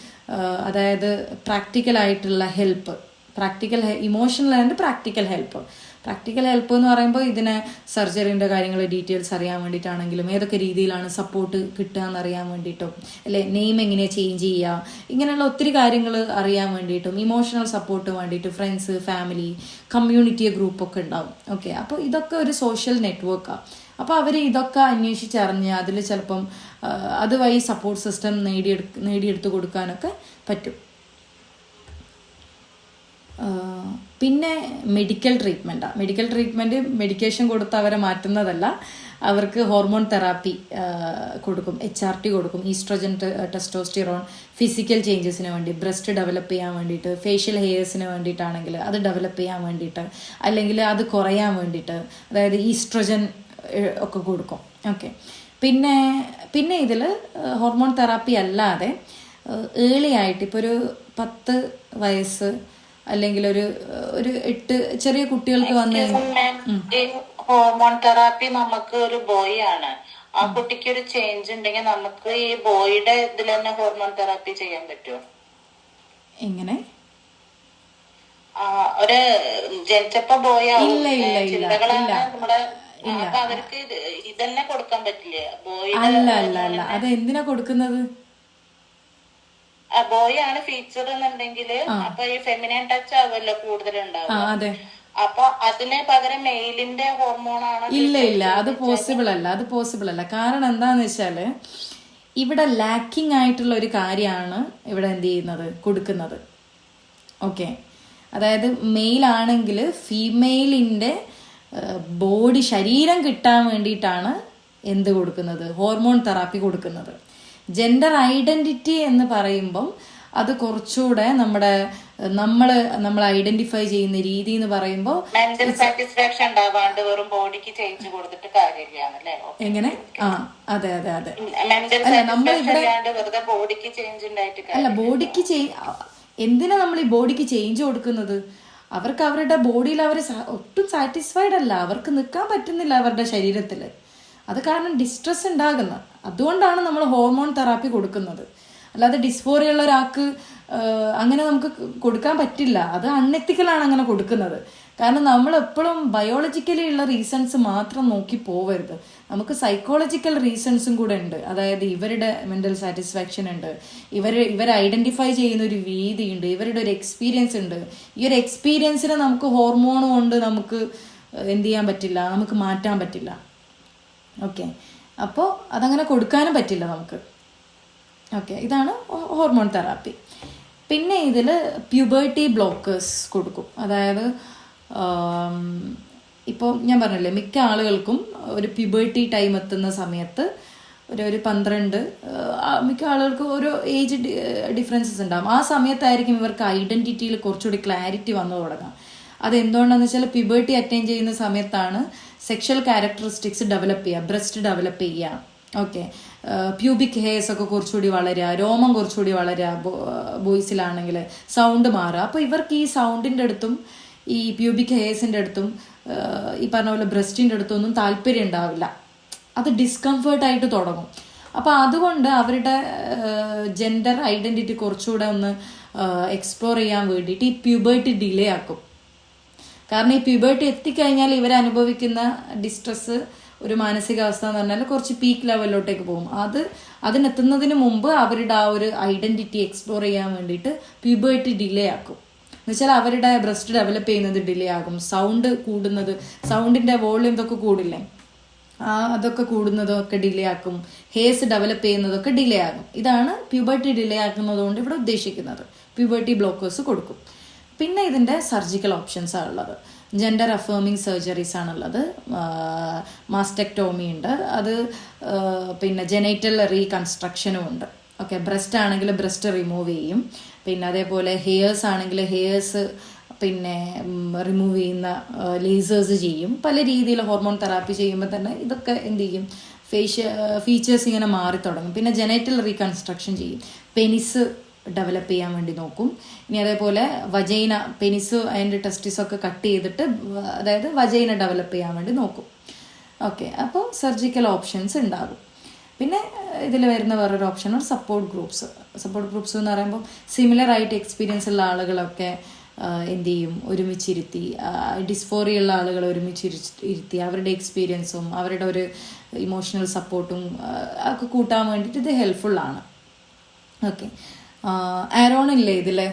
അതായത് പ്രാക്ടിക്കലായിട്ടുള്ള help, emotional and practical help എന്ന് പറയുമ്പോൾ ഇതിന് സർജറിൻ്റെ കാര്യങ്ങൾ ഡീറ്റെയിൽസ് അറിയാൻ വേണ്ടിയിട്ടാണെങ്കിലും, ഏതൊക്കെ രീതിയിലാണ് സപ്പോർട്ട് കിട്ടുക എന്നറിയാൻ വേണ്ടിയിട്ടും അല്ലേ, നെയിം എങ്ങനെയാണ് ചേഞ്ച് ചെയ്യുക, ഇങ്ങനെയുള്ള ഒത്തിരി കാര്യങ്ങൾ അറിയാൻ വേണ്ടിയിട്ടും, ഇമോഷണൽ സപ്പോർട്ട് വേണ്ടിയിട്ട് ഫ്രണ്ട്സ്, ഫാമിലി, കമ്മ്യൂണിറ്റി ഗ്രൂപ്പൊക്കെ ഉണ്ടാവും. ഓക്കെ, അപ്പോൾ ഇതൊക്കെ ഒരു സോഷ്യൽ നെറ്റ്വർക്കാണ്. അപ്പോൾ അവർ ഇതൊക്കെ അന്വേഷിച്ചറിഞ്ഞ് അതിൽ ചിലപ്പം അതുവഴി സപ്പോർട്ട് സിസ്റ്റം നേടിയെടുത്ത് കൊടുക്കാനൊക്കെ പറ്റും. പിന്നെ മെഡിക്കൽ ട്രീറ്റ്മെൻറ്റ് മെഡിക്കേഷൻ കൊടുത്ത് അവരെ മാറ്റുന്നതല്ല, അവർക്ക് ഹോർമോൺ തെറാപ്പി കൊടുക്കും, HRT കൊടുക്കും, ഈസ്ട്രോജൻ, ടെസ്റ്റോസ്റ്റിറോൺ, ഫിസിക്കൽ ചേഞ്ചസിന് വേണ്ടി, ബ്രസ്റ്റ് ഡെവലപ്പ് ചെയ്യാൻ വേണ്ടിയിട്ട്, ഫേഷ്യൽ ഹെയർസിന് വേണ്ടിയിട്ടാണെങ്കിൽ അത് ഡെവലപ്പ് ചെയ്യാൻ വേണ്ടിയിട്ട്, അല്ലെങ്കിൽ അത് കുറയാൻ വേണ്ടിയിട്ട്, അതായത് ഈസ്ട്രോജൻ ഒക്കെ കൊടുക്കും. ഓക്കെ, പിന്നെ ഇതിൽ ഹോർമോൺ തെറാപ്പി അല്ലാതെ ഏർലി ആയിട്ട് ഇപ്പോൾ ഒരു 10 വയസ്സ് അല്ലെങ്കിൽ ഒരു 8 ചെറിയ കുട്ടികൾക്ക് വന്ന് ഹോർമോൺ തെറാപ്പി നമുക്ക് ഒരു ബോയ് ആണ്, ആ കുട്ടിക്ക് ഒരു ചേഞ്ച് ഉണ്ടെങ്കിൽ നമുക്ക് ഈ ബോയുടെ ഇതിൽ തന്നെ ഹോർമോൺ തെറാപ്പി ചെയ്യാൻ പറ്റുമോ? എങ്ങനെ? ഒരു ജനിച്ചപ്പോ ബോയ് ചിന്തകളാണ് നമ്മുടെ, അവർക്ക് ഇതന്നെ കൊടുക്കാൻ പറ്റില്ലേ? ബോയ് അല്ല അത് എന്തിനാ കൊടുക്കുന്നത്? ബോയ് ആണ് ഫീച്ചർ എന്നുണ്ടെങ്കിൽ അപ്പൊ ഈ ഫെമിനൈൻ ടച്ച് ആവുമല്ലോ കൂടുതലുണ്ടാവും. അപ്പൊ അതിന് പകരം മെയിലിന്റെ ഹോർമോൺ ആണ്? ഇല്ല അത് പോസിബിൾ അല്ല. കാരണം എന്താന്ന് വെച്ചാല് ഇവിടെ ലാക്കിംഗ് ആയിട്ടുള്ള ഒരു കാര്യമാണ് ഇവിടെ എന്ത് ചെയ്യുന്നത്, കൊടുക്കുന്നത്. ഓക്കെ, അതായത് മെയിലാണെങ്കിൽ ഫീമെയിലിൻ്റെ ബോഡി ശരീരം കിട്ടാൻ വേണ്ടിയിട്ടാണ് എന്ത് കൊടുക്കുന്നത്, ഹോർമോൺ തെറാപ്പി കൊടുക്കുന്നത്. ജെൻഡർ ഐഡൻറ്റിറ്റി എന്ന് പറയുമ്പം അത് കുറച്ചുകൂടെ നമ്മൾ ഐഡന്റിഫൈ ചെയ്യുന്ന രീതി എന്ന് പറയുമ്പോൾ മെന്റൽ സാറ്റിസ്ഫാക്ഷൻ ഉണ്ടാവാണ്ട് വെറും ബോഡിക്ക് ചേഞ്ച് കൊടുത്തിട്ട് കാര്യമില്ല. എങ്ങനെ? അതെ അതെ അതെ. മെന്റൽ സാറ്റിസ്ഫാക്ഷൻ വെറുതെ ബോഡിക്ക് ചേഞ്ച് ഉണ്ടായിട്ട് അല്ല, ബോഡിക്ക് എന്തിനാ നമ്മൾ ഈ ബോഡിക്ക് ചേഞ്ച് കൊടുക്കുന്നത്? അവർക്ക് അവരുടെ ബോഡിയിൽ അവർ ഒട്ടും സാറ്റിസ്ഫൈഡ് അല്ല, അവർക്ക് നിൽക്കാൻ പറ്റുന്നില്ല അവരുടെ ശരീരത്തിൽ. അത് കാരണം ഡിസ്ട്രെസ് ഉണ്ടാകുന്നത്. അതുകൊണ്ടാണ് നമ്മൾ ഹോർമോൺ തെറാപ്പി കൊടുക്കുന്നത്. അല്ലാതെ ഡിസ്ഫോറിയ ഉള്ള ഒരാൾക്ക് അങ്ങനെ നമുക്ക് കൊടുക്കാൻ പറ്റില്ല. അത് അൺഎത്തിക്കലാണ് അങ്ങനെ കൊടുക്കുന്നത്. കാരണം നമ്മൾ എപ്പോഴും ബയോളജിക്കലി ഉള്ള റീസൺസ് മാത്രം നോക്കി പോവരുത്. നമുക്ക് സൈക്കോളജിക്കൽ റീസൺസും കൂടെ ഉണ്ട്. അതായത് ഇവരുടെ മെൻ്റൽ സാറ്റിസ്ഫാക്ഷൻ ഉണ്ട്, ഇവരെ ഐഡൻറ്റിഫൈ ചെയ്യുന്ന ഒരു രീതിയുണ്ട്, ഇവരുടെ ഒരു എക്സ്പീരിയൻസ് ഉണ്ട്. ഈ ഒരു എക്സ്പീരിയൻസിനെ നമുക്ക് ഹോർമോൺ കൊണ്ട് നമുക്ക് എന്ത് ചെയ്യാൻ പറ്റില്ല, നമുക്ക് മാറ്റാൻ പറ്റില്ല. ഓക്കെ, അപ്പോൾ അതങ്ങനെ കൊടുക്കാനും പറ്റില്ല നമുക്ക്. ഓക്കെ, ഇതാണ് ഹോർമോൺ തെറാപ്പി. പിന്നെ ഇതിൽ പ്യൂബേർട്ടി ബ്ലോക്കേഴ്സ് കൊടുക്കും. അതായത് ഇപ്പോൾ ഞാൻ പറഞ്ഞില്ലേ, മിക്ക ആളുകൾക്കും ഒരു പ്യൂബേർട്ടി ടൈം എത്തുന്ന സമയത്ത് ഒരു 12 മിക്ക ആളുകൾക്ക് ഓരോ ഏജ് ഡിഫറൻസസ് ഉണ്ടാകും. ആ സമയത്തായിരിക്കും ഇവർക്ക് ഐഡൻറ്റിറ്റിയിൽ കുറച്ചുകൂടി ക്ലാരിറ്റി വന്നു തുടങ്ങാം. അതെന്തുകൊണ്ടാണെന്ന് വെച്ചാൽ പ്യൂബേർട്ടി അറ്റൈൻ ചെയ്യുന്ന സമയത്താണ് സെക്ഷൽ ക്യാരക്ടറിസ്റ്റിക്സ് ഡെവലപ്പ് ചെയ്യുക, ബ്രസ്റ്റ് ഡെവലപ്പ് ചെയ്യുക. ഓക്കെ, പ്യൂബിക് ഹെയർസ് ഒക്കെ കുറച്ചുകൂടി വളരുക, രോമം കുറച്ചുകൂടി വളരുക, ബോയ്സിലാണെങ്കിൽ സൗണ്ട് മാറുക. അപ്പോൾ ഇവർക്ക് ഈ സൗണ്ടിൻ്റെ അടുത്തും ഈ പ്യൂബിക് ഹെയർസിൻ്റെ അടുത്തും ഈ പറഞ്ഞ പോലെ ബ്രസ്റ്റിൻ്റെ അടുത്തൊന്നും താല്പര്യം ഉണ്ടാവില്ല. അത് ഡിസ്കംഫേർട്ടായിട്ട് തുടങ്ങും. അപ്പോൾ അതുകൊണ്ട് അവരുടെ ജെൻഡർ ഐഡൻറ്റിറ്റി കുറച്ചുകൂടെ ഒന്ന് എക്സ്പ്ലോർ ചെയ്യാൻ വേണ്ടിയിട്ട് ഈ പ്യൂബേർട്ടി ഡിലേ ആക്കും. കാരണം ഈ പ്യൂബേർട്ടി എത്തിക്കഴിഞ്ഞാൽ ഇവരനുഭവിക്കുന്ന ഡിസ്ട്രെസ്, ഒരു മാനസികാവസ്ഥ എന്ന് പറഞ്ഞാൽ കുറച്ച് പീക്ക് ലെവലിലോട്ടേക്ക് പോകും. അതിനെത്തുന്നതിന് മുമ്പ് അവരുടെ ആ ഒരു ഐഡൻറ്റിറ്റി എക്സ്പ്ലോർ ചെയ്യാൻ വേണ്ടിയിട്ട് പ്യൂബേർട്ടി ഡിലേ ആക്കും. എന്നുവെച്ചാൽ അവരുടെ ബ്രസ്റ്റ് ഡെവലപ്പ് ചെയ്യുന്നത് ഡിലേ ആകും, സൗണ്ട് കൂടുന്നത്, സൗണ്ടിൻ്റെ വോള്യൂം ഇതൊക്കെ കൂടില്ലേ, അതൊക്കെ കൂടുന്നതൊക്കെ ഡിലേ ആക്കും, ഹെയർസ് ഡെവലപ്പ് ചെയ്യുന്നതൊക്കെ ഡിലേ ആകും. ഇതാണ് പ്യൂബേർട്ടി ഡിലേ ആക്കുന്നത് കൊണ്ട് ഇവിടെ ഉദ്ദേശിക്കുന്നത്. പ്യൂബേർട്ടി ബ്ലോക്കേഴ്സ് കൊടുക്കും. പിന്നെ ഇതിൻ്റെ സർജിക്കൽ ഓപ്ഷൻസാണ് ഉള്ളത്. ജെൻഡർ അഫേമിങ് സർജറീസ് ആണുള്ളത്. മാസ്റ്റെക്ടോമി ഉണ്ട്, അത് പിന്നെ ജെനൈറ്റൽ റീകൺസ്ട്രക്ഷനും ഉണ്ട്. ഓക്കെ, ബ്രസ്റ്റ് ആണെങ്കിൽ ബ്രസ്റ്റ് റിമൂവ് ചെയ്യും. പിന്നെ അതേപോലെ ഹെയർസ് ആണെങ്കിൽ ഹെയർസ് പിന്നെ റിമൂവ് ചെയ്യുന്ന ലേസേഴ്സ് ചെയ്യും. പല രീതിയിൽ ഹോർമോൺ തെറാപ്പി ചെയ്യുമ്പോൾ തന്നെ ഇതൊക്കെ എന്ത് ചെയ്യും, ഫീച്ചേഴ്സ് ഇങ്ങനെ മാറി തുടങ്ങും. പിന്നെ ജെനൈറ്റൽ റീകൺസ്ട്രക്ഷൻ ചെയ്യും, പെനിസ് ഡെവലപ്പ് ചെയ്യാൻ വേണ്ടി നോക്കും. ഇനി അതേപോലെ വജൈന, പെനിസ് അതിൻ്റെ ടെസ്റ്റിസൊക്കെ കട്ട് ചെയ്തിട്ട് അതായത് വജൈന ഡെവലപ്പ് ചെയ്യാൻ വേണ്ടി നോക്കും. ഓക്കെ, അപ്പോൾ സർജിക്കൽ ഓപ്ഷൻസ് ഉണ്ടാകും. പിന്നെ ഇതിൽ വരുന്ന വേറൊരു ഓപ്ഷനാണ് സപ്പോർട്ട് ഗ്രൂപ്പ്സ്. സപ്പോർട്ട് ഗ്രൂപ്പ്സ് എന്ന് പറയുമ്പോൾ സിമിലർ ആയിട്ട് എക്സ്പീരിയൻസ് ഉള്ള ആളുകളൊക്കെ എന്ത് ചെയ്യും, ഒരുമിച്ചിരുത്തി, ഡിസ്ഫോറിയ ഉള്ള ആളുകൾ ഒരുമിച്ചിരുത്തി അവരുടെ എക്സ്പീരിയൻസും അവരുടെ ഒരു ഇമോഷണൽ സപ്പോർട്ടും ഒക്കെ കൂട്ടാൻ വേണ്ടിയിട്ട് ഇത് ഹെൽപ്ഫുള്ളാണ്. ഓക്കെ, ആരോൺ ഇല്ലേ ഇതില്?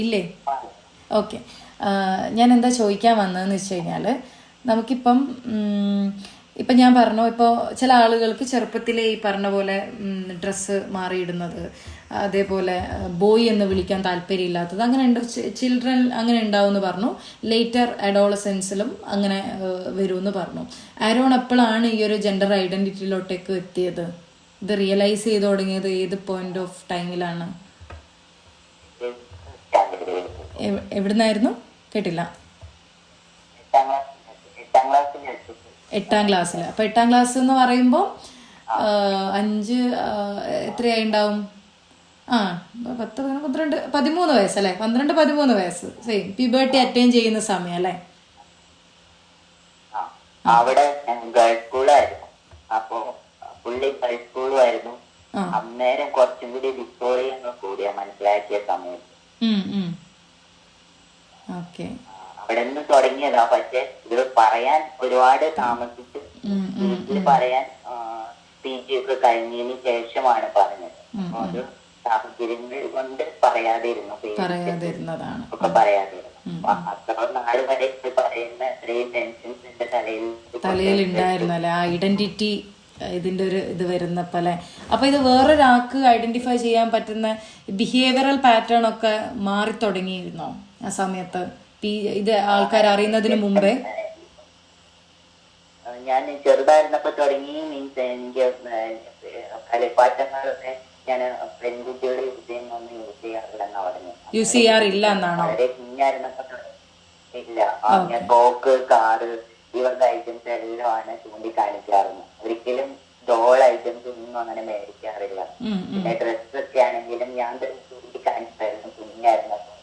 ഇല്ലേ? ഓക്കെ, ഞാൻ എന്താ ചോദിക്കാൻ വന്നതെന്ന് വെച്ച് കഴിഞ്ഞാൽ, നമുക്കിപ്പം ഇപ്പം ഞാൻ പറഞ്ഞു, ഇപ്പോൾ ചില ആളുകൾക്ക് ചെറുപ്പത്തിലേ ഈ പറഞ്ഞ പോലെ ഡ്രസ്സ് മാറിയിടുന്നത്, അതേപോലെ ബോയ് എന്ന് വിളിക്കാൻ താല്പര്യമില്ലാത്തത്, അങ്ങനെ ഉണ്ട്. ചിൽഡ്രൻ അങ്ങനെ ഉണ്ടാവുമെന്ന് പറഞ്ഞു. ലേറ്റർ അഡോളസെൻസിലും അങ്ങനെ വരുമെന്ന് പറഞ്ഞു. ആരോൺ എപ്പോഴാണ് ഈ ഒരു ജെൻഡർ ഐഡൻറ്റിറ്റിയിലോട്ടേക്ക് എത്തിയത്? ഇത് റിയലൈസ് ചെയ്ത് തുടങ്ങിയത് ഏത് പോയിന്റ് ഓഫ് ടൈമിലാണ്? എവിടുന്നായിരുന്നു? കേട്ടില്ല. 8ാം ക്ലാസ്സിൽ. അപ്പോൾ 8ാം ക്ലാസ് എന്ന് പറയുമ്പോൾ 5 എത്രയായി ഉണ്ടാവും? 10, 12, 13 വയസ്സല്ലേ? 12-13 വയസ്സ്. സെയിം പ്യൂബേർട്ടി അറ്റൈൻ ചെയ്യുന്ന സമയം അല്ലേ? അവിടെ ഗേൾസ് സ്കൂളായിരുന്നു. അപ്പൊ പുള്ളി ഗേൾസ് സ്കൂളുമായിരുന്നു. അന്നേരം കുറച്ചും കൂടി വിക്ടോറിയ കൂടിയ മനസ്സിലാക്കിയ സമയത്ത് അവിടെ നിന്ന് തുടങ്ങിയതാ. പക്ഷെ ഇത് പറയാൻ ഒരുപാട് താമസിച്ച് വീട്ടിൽ പറയാൻ PG ഒക്കെ കഴിഞ്ഞതിന് ശേഷമാണ് പറഞ്ഞത്. അത് സാഹചര്യങ്ങൾ കൊണ്ട് പറയാതിരുന്നതാണ് ഒക്കെ പറയാതിരുന്നു. അത്ര നാള് വരെ പറയുന്ന അത്രയും ടെൻഷൻസ് എന്റെ തലയിൽ ഉണ്ടായിരുന്നല്ലേ? ആ ഐഡന്റിറ്റി ഇതിൻ്റെ ഒരു ഇത് വരുന്നപ്പോൾ അല്ലേ. അപ്പോൾ ഇത് വേറൊരാൾക്ക് ഐഡൻറ്റിഫൈ ചെയ്യാൻ പറ്റുന്ന ബിഹേവിയറൽ പാറ്റേൺ ഒക്കെ മാറി തുടങ്ങിയിരുന്നോ ആ സമയത്ത് ഇത് ആൾക്കാർ അറിയുന്നതിന് മുമ്പേ? ഞാൻ ചെറുതായിരുന്നപ്പോ തുടങ്ങി. മീൻസ് എനിക്ക് കളിപ്പാട്ടങ്ങളൊക്കെ ഞാൻ പെൺകുട്ടികൾ യൂസ് ചെയ്യുന്നൊന്നും യൂസ് ചെയ്യാറില്ലെന്നാ പറഞ്ഞു. യൂസ് ചെയ്യാറില്ല എന്നാണോ? വളരെ കുഞ്ഞായിരുന്നപ്പോ ഇല്ല. ഞാൻ തോക്ക്, കാറ്, ഇവരുടെ ഐറ്റംസ് എല്ലാം ആണ് ചൂണ്ടിക്കാണിക്കാറുണ്ട്. ഒരിക്കലും ഡോൾ ഐറ്റംസ് ഒന്നും അങ്ങനെ മേടിക്കാറില്ല. പിന്നെ ഡ്രസ്സൊക്കെ ആണെങ്കിലും ഞാൻ ചൂണ്ടിക്കാണിച്ചായിരുന്നു കുഞ്ഞായിരുന്നപ്പോ.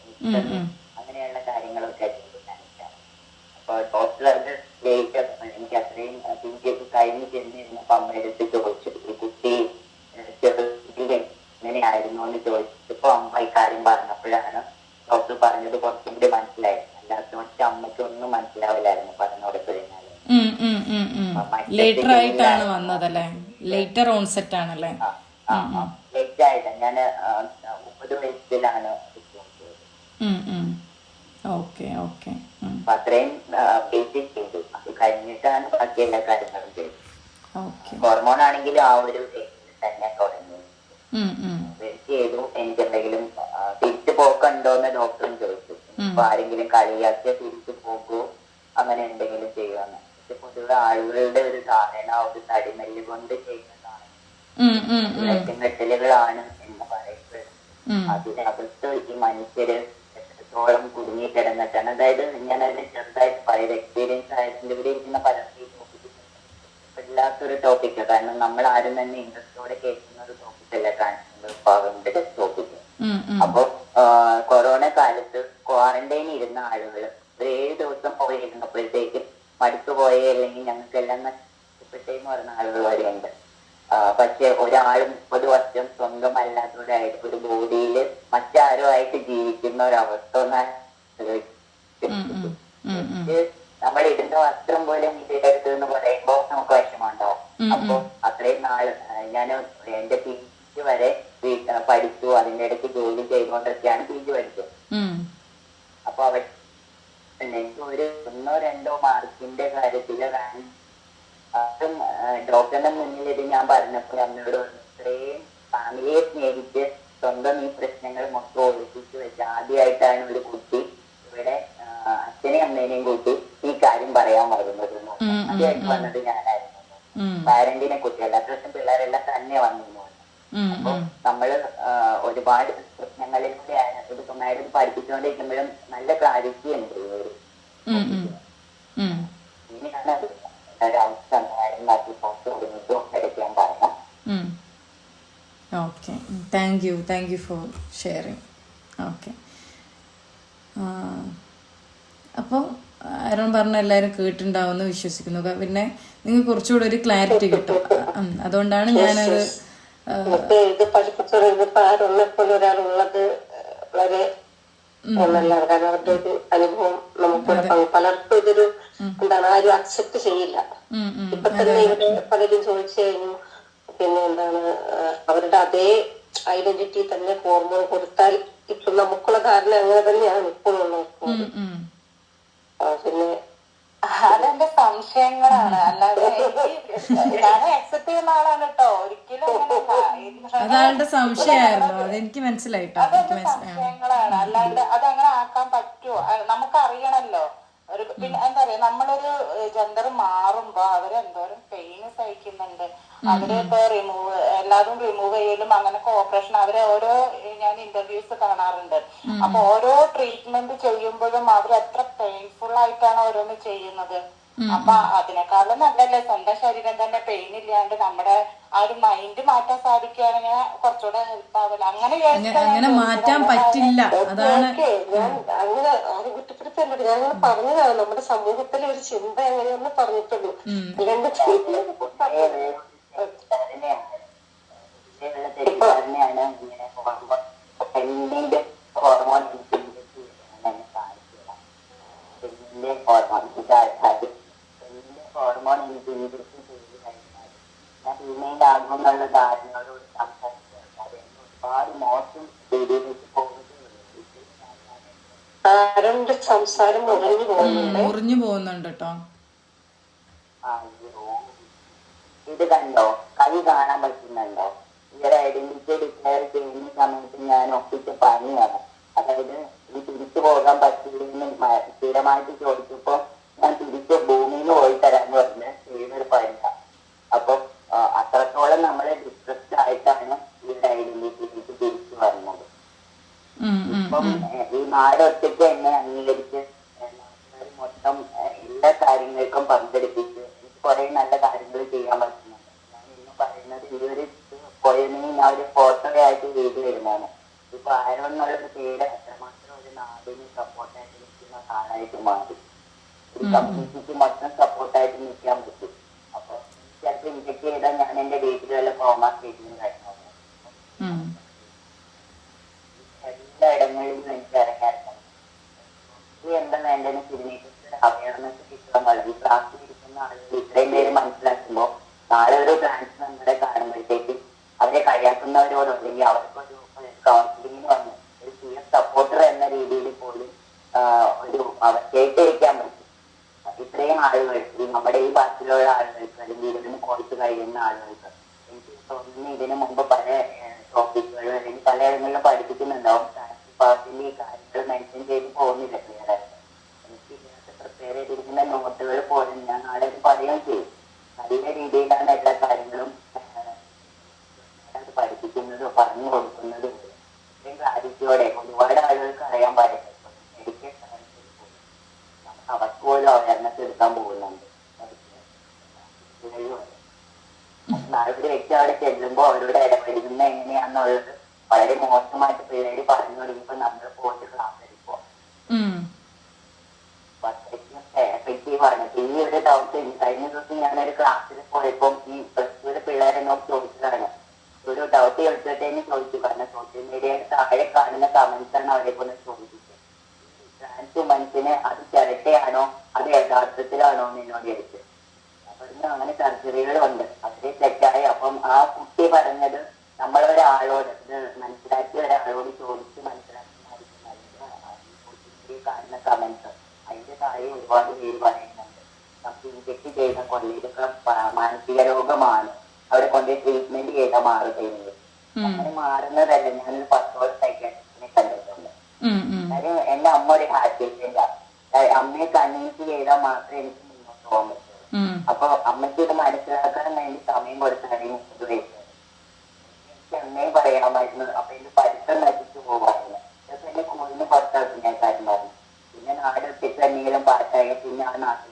അങ്ങനെയുള്ള കാര്യങ്ങളൊക്കെ ചൂണ്ടിക്കാണിക്കാം. അപ്പൊ ഡോക്ടർ അത് ലേറ്റ് എനിക്ക് അത്രയും പിഞ്ചൊക്കെ കഴിഞ്ഞ് ചെന്നിരുന്നപ്പോ അമ്മയുടെ അടുത്ത് ചോദിച്ചു, ഈ കുട്ടി എങ്ങനെയായിരുന്നു എന്ന് ചോദിച്ചപ്പോ അമ്മ ഇക്കാര്യം പറഞ്ഞപ്പോഴാണ് ഡോക്ടർ പറഞ്ഞത് കുറച്ചും കൂടി മനസ്സിലായി. അല്ലാത്ത പക്ഷെ അമ്മയ്ക്ക് ഒന്നും മനസ്സിലാവില്ലായിരുന്നു പറഞ്ഞു കൊടുത്തതിനാല്. ലേറ്റർ ആയിട്ടാണ് വന്നതല്ലേ? ലേറ്റർ ഓൺസെറ്റ് ആണല്ലേ? ലേറ്റ് ആയിട്ട് ഞാൻ 30 വയസ്സിലാണ്. Okay okay. അപ്പൊ അത്രയും ബേസിക് ചെയ്തു. അത് കഴിഞ്ഞിട്ടാണ് ബാക്കി എല്ലാ കാര്യങ്ങളും ചെയ്തത്. ഹോർമോൺ ആണെങ്കിലും ആ ഒരു തന്നെ തുടങ്ങി ചെയ്തു. എനിക്ക് എന്തെങ്കിലും തിരിച്ചു പോക്കുണ്ടോന്ന് ഡോക്ടറും ചോദിച്ചു. ഇപ്പൊ ആരെങ്കിലും കളിയാക്കിയ തിരിച്ചു പോകൂ അങ്ങനെ എന്തെങ്കിലും ചെയ്യുമെന്ന്. പക്ഷെ പൊതുവെ ആളുകളുടെ ഒരു ധാരണ ഒരു തടിമല്ല് കൊണ്ട് ചെയ്യുന്നതാണ്, കെട്ടലുകളാണ് എന്ന് പറയപ്പെടും. അതിനകത്ത് ഈ മനുഷ്യര് എത്രത്തോളം കുടുങ്ങി കിടന്നിട്ടാണ്. അതായത് ഞാൻ അതിന് ചെറുതായിട്ട് പറയുന്നത് എക്സ്പീരിയൻസ് ആയിട്ട് ഇവിടെ ഇരിക്കുന്ന പലർക്കും ഇല്ലാത്തൊരു ടോപ്പിക്കാണ്. കാരണം നമ്മൾ ആരും തന്നെ ഇൻട്രസ്റ്റോടെ കേൾക്കുന്ന ഒരു ടോപ്പിക്കല്ല ട്രാൻസ്ജെൻഡർ ടോപ്പിക്ക്. അപ്പൊ കൊറോണ കാലത്ത് ക്വാറന്റൈൻ ഇരുന്ന ആളുകൾ ഒരു 7 ദിവസം പോയി ഇരുന്നപ്പോഴത്തേക്കും മടുത്തു പോയേ അല്ലെങ്കിൽ ഞങ്ങൾക്കെല്ലാം നഷ്ടപ്പെട്ടേന്ന് പറയുന്ന ആളുകൾ വരെയുണ്ട്. പക്ഷെ ഒരാൾ 30 വർഷം സ്വന്തമല്ലാത്തവരായിട്ട് ഒരു ബോഡിയിൽ മറ്റാരോ ആയിട്ട് ജീവിക്കുന്ന ഒരവസ്ഥ നമ്മൾ ഇടുന്ന വസ്ത്രം പോലും ഇതിടരുത് എന്ന് പറയുമ്പോ നമുക്ക് വിഷമമുണ്ടാവും. അപ്പൊ അത്രയും നാള് ഞാൻ എന്റെ പിജി വരെ പഠിച്ചു. അതിന്റെ ഇടയ്ക്ക് ജോലി ചെയ്തുകൊണ്ടൊക്കെയാണ് പിജി പഠിച്ചത്. അപ്പൊ എനിക്ക് ഒരു 1-2 മാർക്കിന്റെ കാര്യത്തില് അതും ഡോക്ടറിന്റെ മുന്നിൽ ഇത് ഞാൻ പറഞ്ഞപ്പോൾ അമ്മയോട് ഇത്രയും ഫാമിലിയെ സ്നേഹിച്ച് സ്വന്തം ഈ പ്രശ്നങ്ങൾ മൊത്തം ഒളിപ്പിച്ചു വെച്ച് ആദ്യമായിട്ടാണ് ഒരു കുട്ടി ഇവിടെ അച്ഛനെയും അമ്മേനെയും കൂട്ടി ഈ കാര്യം പറയാൻ വരുന്നത്. ആദ്യമായിട്ട് വന്നത് ഞാനായിരുന്നു. പാരന്റിനെ കുട്ടി എല്ലാ ദിവസം പിള്ളേരെല്ലാം തന്നെ വന്നിരുന്നു. അപ്പൊ നമ്മള് ഒരുപാട് പ്രശ്നങ്ങളിൽ കൂടെയാണ് ഇത് സ്വന്തമായിട്ട് പഠിപ്പിച്ചുകൊണ്ടിരിക്കുമ്പോഴും നല്ല ക്ലാരിറ്റി ഉണ്ട് ഈ ഒരു ഇങ്ങനെയാണ് അത് ഒരവസ്ഥ ഉണ്ടാക്കി പുറത്ത് കൊടുക്കുന്നതും എടുക്കാൻ പറയാം. Okay, thank you for sharing. Okay, അപ്പോൾ ആരോൺ പറഞ്ഞ എല്ലാവരും കേട്ടിട്ടുണ്ടാവുമെന്ന് വിശ്വസിക്കുന്നു. പിന്നെ നിങ്ങൾക്ക് കുറച്ചുകൂടെ ഒരു ക്ലാരിറ്റി കിട്ടും. അതുകൊണ്ടാണ് ഞാനത് ഇത് പഠിപ്പിച്ചത് ആരുള്ളപ്പോൾ ഒരാളുള്ളത് വളരെ നല്ലതാണ്. കാരണം അവരുടെ ഒരു അനുഭവം നമുക്ക് പലർക്കും ഇതൊരു എന്താണ് ആരും അക്സെപ്റ്റ് ചെയ്യില്ല. ഇപ്പൊ തന്നെ ഇവിടെ പലരും ചോദിച്ചു കഴിഞ്ഞു പിന്നെ എന്താണ് അവരുടെ അതേ ഐഡന്റിറ്റി തന്നെ ഹോർമോൺ കൊടുത്താൽ ഇപ്പൊ നമുക്കുള്ള ധാരണ അങ്ങനെ തന്നെയാണ് ഇപ്പോഴുള്ള. പിന്നെ അതെന്റെ സംശയങ്ങളാണ്. അല്ലാതെ ഞാൻ അക്സെപ്റ്റ് ചെയ്യുന്ന ആളാണ് കേട്ടോ. ഒരിക്കലും അതാളുടെ സംശയമായിരുന്നു. അതെനിക്ക് മനസ്സിലായിട്ടോ. അതെന്റെ സംശയങ്ങളാണ്. അല്ലാണ്ട് അതങ്ങനെ ആക്കാൻ പറ്റുമോ? നമുക്കറിയണല്ലോ. ഒരു പിന്നെ എന്താ പറയാ, നമ്മളൊരു ജെൻഡർ മാറുമ്പോ അവരെന്തോരം പെയിന് സഹിക്കുന്നുണ്ട്. അവരിപ്പോ എല്ലാതും റിമൂവ് ചെയ്യലും അങ്ങനൊക്കെ ഓപ്പറേഷൻ അവരെ ഓരോ ഞാൻ ഇന്റർവ്യൂസ് കാണാറുണ്ട്. അപ്പൊ ഓരോ ട്രീറ്റ്മെന്റ് ചെയ്യുമ്പോഴും അവർ എത്ര പെയിൻഫുൾ ആയിട്ടാണ് ഓരോന്ന് ചെയ്യുന്നത്. അപ്പൊ അതിനേക്കാളും നല്ലല്ലേ സ്വന്തം ശരീരം തന്നെ പെയിൻ ഇല്ലാണ്ട് നമ്മുടെ ആ ഒരു മൈൻഡ് മാറ്റാൻ സാധിക്കുകയാണെങ്കിൽ കുറച്ചുകൂടെ ഹെൽപ്പ് ആവില്ല. അങ്ങനെ മാറ്റാൻ പറ്റില്ല. അതാണ് ഞാൻ അങ്ങനെ ആരും കുറ്റപ്പെടുത്തല്ലോ. ഞാൻ അങ്ങനെ പറഞ്ഞതാണ് നമ്മുടെ സമൂഹത്തിലെ ഒരു ചിന്ത എങ്ങനെയൊന്ന് പറഞ്ഞിട്ടുള്ളൂ. ഹോർമോൺ ഫീമെയിലാകുന്നുള്ള ധാരണയോട് സംസാരിക്കുന്നത് ഒരുപാട് മോശം രീതിയിലേക്ക് ആരുടെ സംസാരം മുറിഞ്ഞു പോകുന്നുണ്ട് കേട്ടോ. ഇത് കണ്ടോ, കൈ കാണാൻ പറ്റുന്നുണ്ടോ? ഈ ഒരു ഐഡന്റിറ്റി ഡിക്ലെയർ ചെയ്യുന്ന സമയത്ത് ഞാൻ ഒപ്പിച്ച പണിയാണ്. അതായത് ഈ തിരിച്ചു പോകാൻ പറ്റില്ലെന്ന് സ്ഥിരമായിട്ട് ചോദിച്ചപ്പോ ഞാൻ തിരിച്ച് ഭൂമിയിൽ നിന്ന് പോയി തരാന്ന് പറഞ്ഞ് ചെയ്യുന്നൊരു പണിയാണ്. അപ്പൊ അത്രത്തോളം നമ്മളെ ഡിസ്ട്രക്ട് ആയിട്ടാണ് ഈ ഒരു ഐഡന്റിറ്റിയിലേക്ക് തിരിച്ചു വരുന്നത്. ഇപ്പം ഈ നാട് ഒറ്റയ്ക്ക് എന്നെ അംഗീകരിച്ച് നാട്ടുകാർ മൊത്തം എല്ലാ കാര്യങ്ങൾക്കും പങ്കെടുപ്പിച്ച് എനിക്ക് കുറെ നല്ല കാര്യങ്ങൾ ചെയ്യാൻ പറ്റുന്നുണ്ട്. ഞാൻ ഇന്ന് പറയുന്നത് ഈ ഒരു പോയതിന് ഞാൻ ഒരു ഫോട്ടോയായിട്ട് ചെയ്തു വരുന്നതാണ്. ഇപ്പൊ ആരോ എന്നുള്ളൊരു പേര് അത്രമാത്രം ഒരു നാടിന് സപ്പോർട്ടായിട്ട് നിൽക്കുന്ന ആളായിട്ട് മാറി. ഒരു കമ്മ്യൂണിറ്റിക്ക് മൊത്തം സപ്പോർട്ടായിട്ട് നിൽക്കാൻ പറ്റും. അപ്പൊ ചിലപ്പോൾ ഇൻജക്ട് ചെയ്താൽ ഞാൻ എന്റെ വീട്ടിൽ വല്ല കോമ സ്റ്റേറ്റിന് കഴിഞ്ഞു എല്ലാ ഇടങ്ങളിലും എനിക്ക് ഇറങ്ങിയിരിക്കണം. ഇത് എന്താ വേണ്ടതെന്ന് ഇതിനെക്കുറിച്ച് അവയർനെസ് കിട്ടാൻ വളരെ ക്ലാസ്സിൽ ഇരിക്കുന്ന ആളുകൾ ഇത്രയും പേര് മനസ്സിലാക്കുമ്പോൾ നാളെ ഒരു ട്രാൻസ്ജെൻഡറെ കാണുമ്പോഴത്തേക്ക് അവരെ കഴിയാക്കുന്നവരോടോ അല്ലെങ്കിൽ അവർക്കൊരു കൗൺസിലിങ്ങിന് വന്ന് ഒരു CF സപ്പോർട്ടർ എന്ന രീതിയിൽ പോലും ഒരു കേട്ടിരിക്കാൻ പറ്റും. ഇത്രയും ആളുകൾ ഈ നമ്മുടെ ഈ ബാച്ചിലുള്ള ആളുകൾക്ക് അല്ലെങ്കിൽ ഇതിന് കോഴ്സ് കഴിയുന്ന ആളുകൾക്ക് എനിക്ക് തോന്നുന്നു ഇതിനു മുമ്പ് പല ടോപ്പിക്കുകളും അല്ലെങ്കിൽ പലയിടങ്ങളിലും പഠിപ്പിക്കുന്നുണ്ടാവും. പാർട്ടിന്റെ ഈ കാര്യങ്ങൾ മെൻഷൻ ചെയ്ത് പോകുന്നില്ല ക്ലിയറായിട്ട്. എനിക്ക് ഇതിനകത്ത് പ്രിപ്പയർ ചെയ്തിരിക്കുന്ന നോട്ടുകൾ പോലും ഞാൻ നാളെ പറയുകയും ചെയ്യും. നല്ല രീതിയിലാണ് എല്ലാ കാര്യങ്ങളും പഠിപ്പിക്കുന്നതോ പറഞ്ഞു കൊടുക്കുന്നതും ഇത്രയും ക്ലാരിറ്റിയോടെ ഒരുപാട് ആളുകൾക്ക് അറിയാൻ പാടില്ല. മെഡിക്കൽ സയൻസിൽ പോലും നമുക്ക് അവർക്ക് പോലും അവയർനെസ് എടുക്കാൻ പോകുന്നുണ്ട്. നാളെ ഒരു വ്യക്തി അവിടെ ചെല്ലുമ്പോൾ അവരോട് ഇടപെടുന്നത് എങ്ങനെയാണെന്നുള്ളത് വളരെ മോശമായിട്ട് പിള്ളേര് പറഞ്ഞു തുടങ്ങിയപ്പോ നമ്മൾ പോയിട്ട് ക്ലാസ് എടുക്കുക. എഫക്റ്റീവാണ്. ഈ ഒരു ഡൗട്ട് കഴിഞ്ഞ ദിവസം ഞാനൊരു ക്ലാസ്സിൽ പോയപ്പോൾ ഈ പ്ലസ് പിള്ളേരെന്നോട് ചോദിച്ചതാണ്. ഒരു ഡൗട്ട് ചോദിച്ചിട്ടേന്ന് ചോദിച്ചു. കാരണം സോഷ്യൽ മീഡിയയുടെ താഴെ കാണുന്ന കമന്റ്സ് ആണ് അവരെ കൊണ്ട് ചോദിച്ചത്. ട്രാൻസ് വുമൻസിന് അത് ചിരട്ടയാണോ അത് യഥാർത്ഥത്തിലാണോ എന്ന് എന്നോട് ചോദിച്ചു. അപ്പൊ അങ്ങനെ സർജറികളുണ്ട് അതിന് തെറ്റായി. അപ്പം ആ കുട്ടി പറഞ്ഞത് നമ്മളൊരാളോട് ഇത് മനസ്സിലാക്കിയ ഒരാളോട് ചോദിച്ച് മനസ്സിലാക്കുന്നതായിരിക്കും കാണുന്ന കമന്റ്സ്. അതിന്റെ താഴെ ഒരുപാട് പേര് പറയുന്നുണ്ട് നമുക്ക് ഇൻജക്ട് ചെയ്യുന്ന കൊള്ളിയിലൊക്കെ മാനസിക രോഗമാണ്, അവരെ കൊണ്ട് ട്രീറ്റ്മെന്റ് ചെയ്താൽ മാറുകയുള്ളൂ. അങ്ങനെ മാറുന്നതല്ല. ഞാനൊരു 10 സൈക്കാട്രിസ്റ്റിനെ കണ്ടിട്ടുണ്ട്. കാര്യം എന്റെ അമ്മ ഒരു ഹാർട്ട് പേഷ്യന്റാണ്. അമ്മയെ കൺവിൻസ് ചെയ്താൽ മാത്രമേ എനിക്ക് മുന്നോട്ട് പോകാൻ പറ്റുള്ളൂ. അപ്പൊ അമ്മയ്ക്ക് ഇത് മനസ്സിലാക്കാൻ വേണ്ടി സമയം കൊടുത്താണ് 30 വയസ്സ്. എനിക്ക് അമ്മയും പറയാമായിരുന്നു. അപ്പൊ എന്റെ പഠിത്തം നശിച്ചു പോകാറില്ല. ഇതൊക്കെ എന്റെ സ്കൂളിന് പുറത്താക്കും ഞാൻ കാര്യം പറഞ്ഞു. പിന്നെ നാട് ഒറ്റയ്ക്ക് എന്തെങ്കിലും പാട്ടായി പിന്നെ ആ നാട്ടിൽ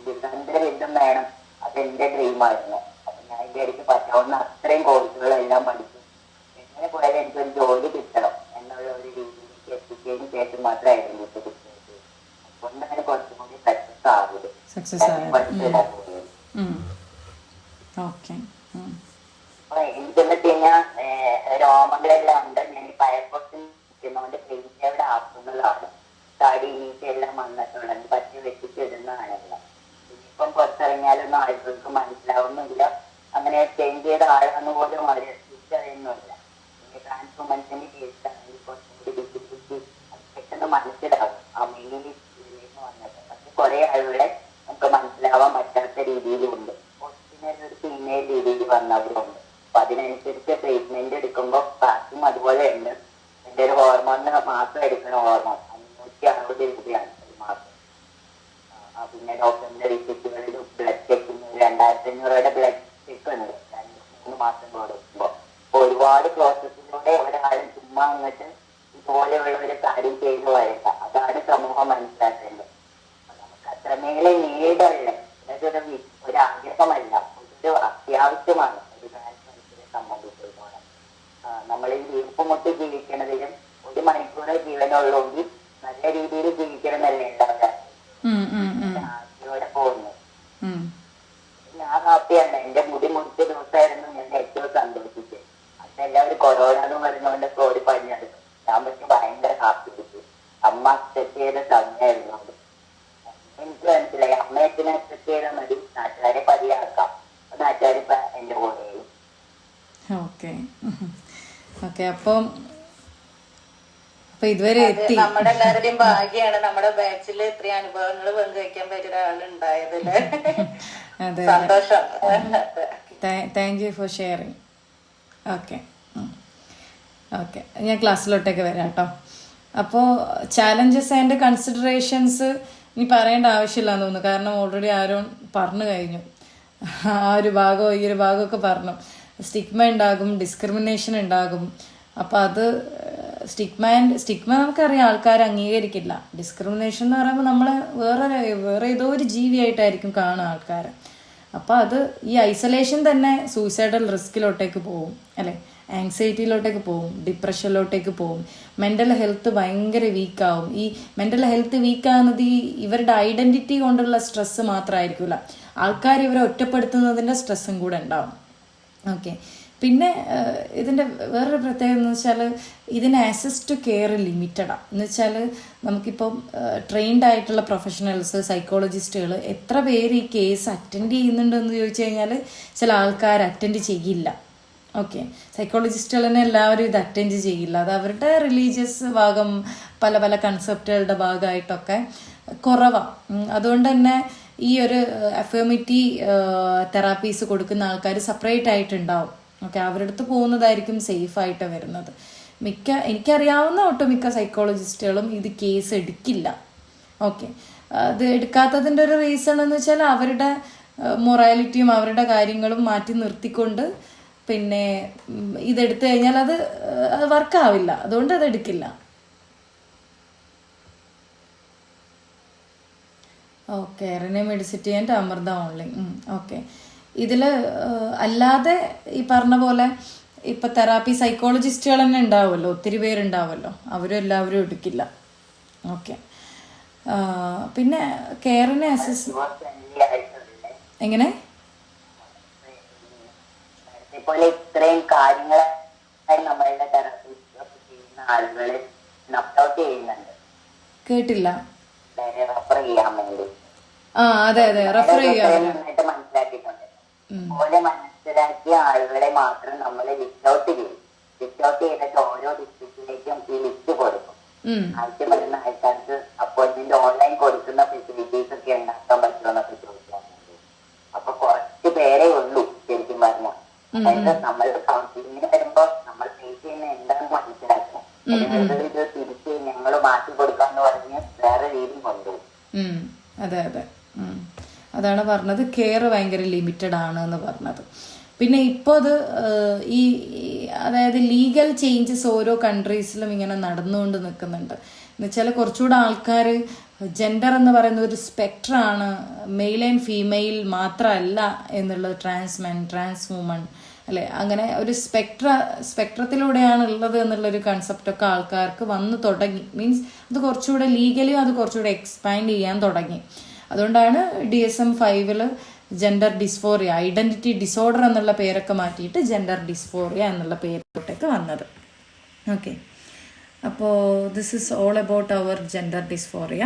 ബിരുദം വേണം. അതെന്റെ ഡ്രീമായിരുന്നു. അപ്പൊ ഞാൻ എന്റെ ഇടയ്ക്ക് പറ്റാവുന്ന അത്രയും കോഴ്സുകളെല്ലാം പഠിച്ചു. എങ്ങനെ പോയാലും എനിക്കൊരു ജോലി കിട്ടണം എന്നുള്ള ഒരു രീതിയിലേക്ക് എത്തിച്ചതിന് ശേഷം മാത്രമായിരുന്നു ഇപ്പൊ കിട്ടുന്നത്. അതുകൊണ്ടാണ് കുറച്ചും കൂടി സക്സസ് ആവുന്നത്. എനിക്കെന്ന് വെച്ച് കഴിഞ്ഞാൽ രോമങ്ങളെല്ലാം ഉണ്ട്. ഞാൻ പയർപ്പൊട്ടും നിൽക്കുന്നതുകൊണ്ട് പെയിന്റ് ആക്കുന്നതാണ്. തടി നീറ്റെല്ലാം വന്നിട്ടുള്ളത് പറ്റി വെച്ചിട്ടിടുന്നതാണെല്ലാം. ഇപ്പം പുറത്തിറങ്ങിയാലൊന്നും ആളുകൾക്ക് മനസ്സിലാവുന്നില്ല. അങ്ങനെ ചേഞ്ച് ചെയ്ത ആളാന്ന് പോലും അവർ തിരിച്ചറിയുന്നില്ല. ട്രാൻസ് വുമൻസിന്റെ കേസാണെങ്കിൽ കുറച്ചും കൂടി ഡിഫിക്കൽറ്റി അത് പെട്ടെന്ന് മനസ്സിലാവും. ആ മെയിൻ ഇതിലേക്ക് വന്നിട്ട് പക്ഷെ കുറെ ആളുകളെ നമുക്ക് മനസ്സിലാവാൻ പറ്റാത്ത രീതിയിലുണ്ട്. ഒറിജിനൽ ഒരു ഫീമെയിൽ രീതിയിൽ വന്നവരുണ്ട്. അപ്പൊ അതിനനുസരിച്ച് ട്രീറ്റ്മെന്റ് എടുക്കുമ്പോൾ ബാക്കും അതുപോലെ ഉണ്ട്. എന്റെ ഒരു ഹോർമോണിന് മാസം എടുക്കുന്ന ഹോർമോൺ 560 രൂപയാണ് ഒരു മാസം. പിന്നെ ഡോക്ടറിന്റെ വിസിറ്റുകളിലും ബ്ലഡ് ചെക്കിന് 2500 ബ്ലഡ് ചെക്ക് ഉണ്ട് 2-3 മാസം കൊടുക്കുമ്പോൾ. അപ്പൊ ഒരുപാട് പ്രോസസ്സിലൂടെ ഒരാളും ചുമ്മാ അങ്ങോട്ട് ഇതുപോലെയുള്ള ഒരു കാര്യം ചെയ്തു വരണ്ട. അതാണ് സമൂഹം മനസ്സിലാക്കേണ്ടത്. നമുക്ക് അത്രമേലെ നീടുള്ള ഒരു ആഗ്രഹമല്ല, ഒരു അത്യാവശ്യമാണ് ഒരു മനുഷ്യനെ സംബന്ധിച്ചിടത്തോളം. നമ്മൾ ഈ വീർപ്പുമുട്ടി ജീവിക്കണതിലും 1 മണിക്കൂർ ജീവനുള്ളെങ്കിൽ നല്ല രീതിയിൽ ജീവിക്കണമെന്നല്ലേ ഉണ്ടാവുക. ആശയോടെ പോകുന്നു. ഞാൻ ഹാപ്പിയാണ്. എന്റെ മുടി മുറിച്ച ദിവസമായിരുന്നു ഞാൻ ഏറ്റവും സന്തോഷിച്ചത്. അതെല്ലാവരും കൊറോണ എന്ന് പറഞ്ഞുകൊണ്ട് ഓടി പണിയെടുക്കും. ഞാൻ പക്ഷെ ഭയങ്കര ഹാപ്പി കിട്ടി. അമ്മ അക്സെപ്റ്റ് ചെയ്ത സമയമായിരുന്നു അത്. എനിക്ക് മനസ്സിലായി അമ്മയത്തിനെ അക്സെപ്റ്റ് ചെയ്താൽ മതി, നാട്ടുകാരെ പതിയാക്കാം. നാട്ടുകാരിപ്പ എന്റെ കൂടെ. ഓക്കെ അപ്പം അപ്പൊ ഇതുവരെ എത്തി. നമ്മുടെ എല്ലാവരുടെയും ഭാഗ്യാണ് നമ്മുടെ ബാച്ചില് ഇത്രയും അനുഭവങ്ങൾ പങ്കുവയ്ക്കാൻ പറ്റിയ ഒരാളുണ്ടായതില്. അതെ, സന്തോഷം. Thank you for sharing. Okay okay, ഞാൻ ക്ലാസ്സിലോട്ടേക്ക് വരാം കേട്ടോ. അപ്പോൾ ചാലഞ്ചസ് ആൻഡ് കൺസിഡറേഷൻസ് ഇനി പറയേണ്ട ആവശ്യമില്ലാന്ന് തോന്നുന്നു, കാരണം ഓൾറെഡി ആരും പറഞ്ഞു കഴിഞ്ഞു. ആ ഒരു ഭാഗവും ഈ ഒരു ഭാഗമൊക്കെ പറഞ്ഞു. സ്റ്റിഗ്മ ഉണ്ടാകും, ഡിസ്ക്രിമിനേഷൻ ഉണ്ടാകും. അപ്പം അത് സ്റ്റിഗ്മ നമുക്കറിയാം, ആൾക്കാർ അംഗീകരിക്കില്ല. ഡിസ്ക്രിമിനേഷൻ എന്ന് പറയുമ്പോൾ നമ്മളെ വേറെ ഏതോ ഒരു ജീവിയായിട്ടായിരിക്കും കാണുക ആൾക്കാർ. അപ്പോൾ അത് ഈ ഐസൊലേഷൻ തന്നെ സൂയിസൈഡൽ റിസ്കിലോട്ടേക്ക് പോകും, അല്ലേ? ആങ്സൈറ്റിയിലോട്ടേക്ക് പോകും, ഡിപ്രഷനിലോട്ടേക്ക് പോകും, മെൻ്റൽ ഹെൽത്ത് ഭയങ്കര വീക്കാവും. ഈ മെൻ്റൽ ഹെൽത്ത് വീക്കാകുന്നത് ഇവരുടെ ഐഡൻറ്റിറ്റി കൊണ്ടുള്ള സ്ട്രെസ്സ് മാത്രമായിരിക്കില്ല, ആൾക്കാർ ഇവരെ ഒറ്റപ്പെടുത്തുന്നതിൻ്റെ സ്ട്രെസ്സും കൂടെ ഉണ്ടാവും. ഓക്കെ, പിന്നെ ഇതിൻ്റെ വേറൊരു പ്രത്യേകത എന്ന് വെച്ചാൽ ഇതിന് ആക്സസ് ടു കെയർ ലിമിറ്റഡാണ്. എന്ന് വെച്ചാൽ നമുക്കിപ്പം ട്രെയിൻഡ് ആയിട്ടുള്ള പ്രൊഫഷണൽസ്, സൈക്കോളജിസ്റ്റുകൾ എത്ര പേര് ഈ കേസ് അറ്റൻഡ് ചെയ്യുന്നുണ്ടെന്ന് ചോദിച്ചു കഴിഞ്ഞാൽ ചില ആൾക്കാർ അറ്റൻഡ് ചെയ്യില്ല. ഓക്കെ, സൈക്കോളജിസ്റ്റുകൾ തന്നെ എല്ലാവരും ഇത് അറ്റൻഡ് ചെയ്യില്ല. അത് അവരുടെ റിലീജിയസ് ഭാഗം, പല പല കൺസെപ്റ്റുകളുടെ ഭാഗമായിട്ടൊക്കെ കുറവാണ്. അതുകൊണ്ട് തന്നെ ഈ ഒരു അഫേർമേറ്റീവ് തെറാപ്പീസ് കൊടുക്കുന്ന ആൾക്കാർ സെപ്പറേറ്റ് ആയിട്ടുണ്ടാവും. ഓക്കെ, അവരുടെ അടുത്ത് പോകുന്നതായിരിക്കും സേഫായിട്ട് വരുന്നത്. എനിക്കറിയാവുന്ന ഒട്ടുമിക്ക സൈക്കോളജിസ്റ്റുകളും ഇത് കേസ് എടുക്കില്ല. ഓക്കെ, അത് എടുക്കാത്തതിൻ്റെ ഒരു റീസൺ എന്ന് വെച്ചാൽ അവരുടെ മൊറാലിറ്റിയും അവരുടെ കാര്യങ്ങളും മാറ്റി നിർത്തിക്കൊണ്ട് പിന്നെ ഇതെടുത്തു കഴിഞ്ഞാൽ അത് വർക്കാവില്ല, അതുകൊണ്ട് അത് എടുക്കില്ല. Okay, Rene Medicity and Amrita only. Okay, ഇതിൽ അല്ലാതെ ഈ പറഞ്ഞ പോലെ ഇപ്പം തെറാപ്പി സൈക്കോളജിസ്റ്റുകൾ തന്നെ ഉണ്ടാവുമല്ലോ, ഒത്തിരി പേരുണ്ടാവുമല്ലോ, അവരും എല്ലാവരും എടുക്കില്ല. ഓക്കെ, പിന്നെ കെയറിനെ എങ്ങനെ പോലെ ഇത്രയും കാര്യങ്ങളായി നമ്മളുടെ തെറാപ്പി ചെയ്യുന്ന ആളുകള് ഔട്ട് ചെയ്യുന്നുണ്ട്. കേട്ടില്ല. റെഫർ ചെയ്യാൻ വേണ്ടി. അതെ റെഫർ ചെയ്യാൻ നന്നായിട്ട് മനസ്സിലാക്കിയിട്ടുണ്ട്. പോലെ മനസ്സിലാക്കിയ ആളുകളെ മാത്രം നമ്മൾ ലിസ്റ്റ് ഔട്ട് ചെയ്യും. ലിസ്റ്റ് ഔട്ട് ചെയ്തിട്ട് ഓരോ ഡിസ്ട്രിക്റ്റിലേക്കും ഈ ലിസ്റ്റ് കൊടുക്കും. ആവശ്യം വരുന്ന ആൾക്കാർക്ക് അപ്പോയിന്റ്മെന്റ് ഓൺലൈൻ കൊടുക്കുന്ന ഫെസിലിറ്റീസ് ഒക്കെ ഉണ്ടാക്കാൻ പറ്റുമെന്നൊക്കെ ചോദിക്കാൻ വേണ്ടി. അപ്പൊ കുറച്ച് പേരേ ഉള്ളൂ ശരിക്കും പറഞ്ഞാൽ. അതായത് നമ്മൾ കൗൺസിലിങ്ങിന് വരുമ്പോ നമ്മൾ ഫേസ് ചെയ്യുന്ന എന്താണെന്ന് മനസ്സിലാക്കണം. ഇത് തിരിച്ച് ഞങ്ങൾ മാറ്റി കൊടുക്കാന്ന് പറഞ്ഞ് വേറെ രീതി കൊണ്ടുപോകും. അതെ അതാണ് പറഞ്ഞത്, കെയർ ഭയങ്കര ലിമിറ്റഡ് ആണ് എന്ന് പറഞ്ഞത്. പിന്നെ ഇപ്പോൾ അത് ഈ അതായത് ലീഗൽ ചേഞ്ചസ് ഓരോ കൺട്രീസിലും ഇങ്ങനെ നടന്നുകൊണ്ട് നിൽക്കുന്നുണ്ട്. എന്നുവെച്ചാൽ കുറച്ചുകൂടെ ആൾക്കാർ ജെൻഡർ എന്ന് പറയുന്ന ഒരു സ്പെക്ട്രാണ്, മെയിൽ ആൻഡ് ഫീമെയിൽ മാത്രമല്ല എന്നുള്ളത്, ട്രാൻസ്മെൻ, ട്രാൻസ് വുമൺ, അല്ലേ, അങ്ങനെ ഒരു സ്പെക്ട്രത്തിലൂടെയാണ് ഉള്ളത് എന്നുള്ളൊരു കൺസെപ്റ്റൊക്കെ ആൾക്കാർക്ക് വന്നു തുടങ്ങി. മീൻസ് അത് കുറച്ചുകൂടെ ലീഗലിയും അത് കുറച്ചുകൂടെ എക്സ്പാൻഡ് ചെയ്യാൻ തുടങ്ങി. അതുകൊണ്ടാണ് DSM-5 gender dysphoria, identity disorder എന്നുള്ള പേരൊക്കെ മാറ്റിയിട്ട് ജെൻഡർ ഡിസ്ഫോറിയ എന്നുള്ള പേരിലോട്ടേക്ക് വന്നത്. ഓക്കെ, അപ്പോൾ this is all about our gender dysphoria.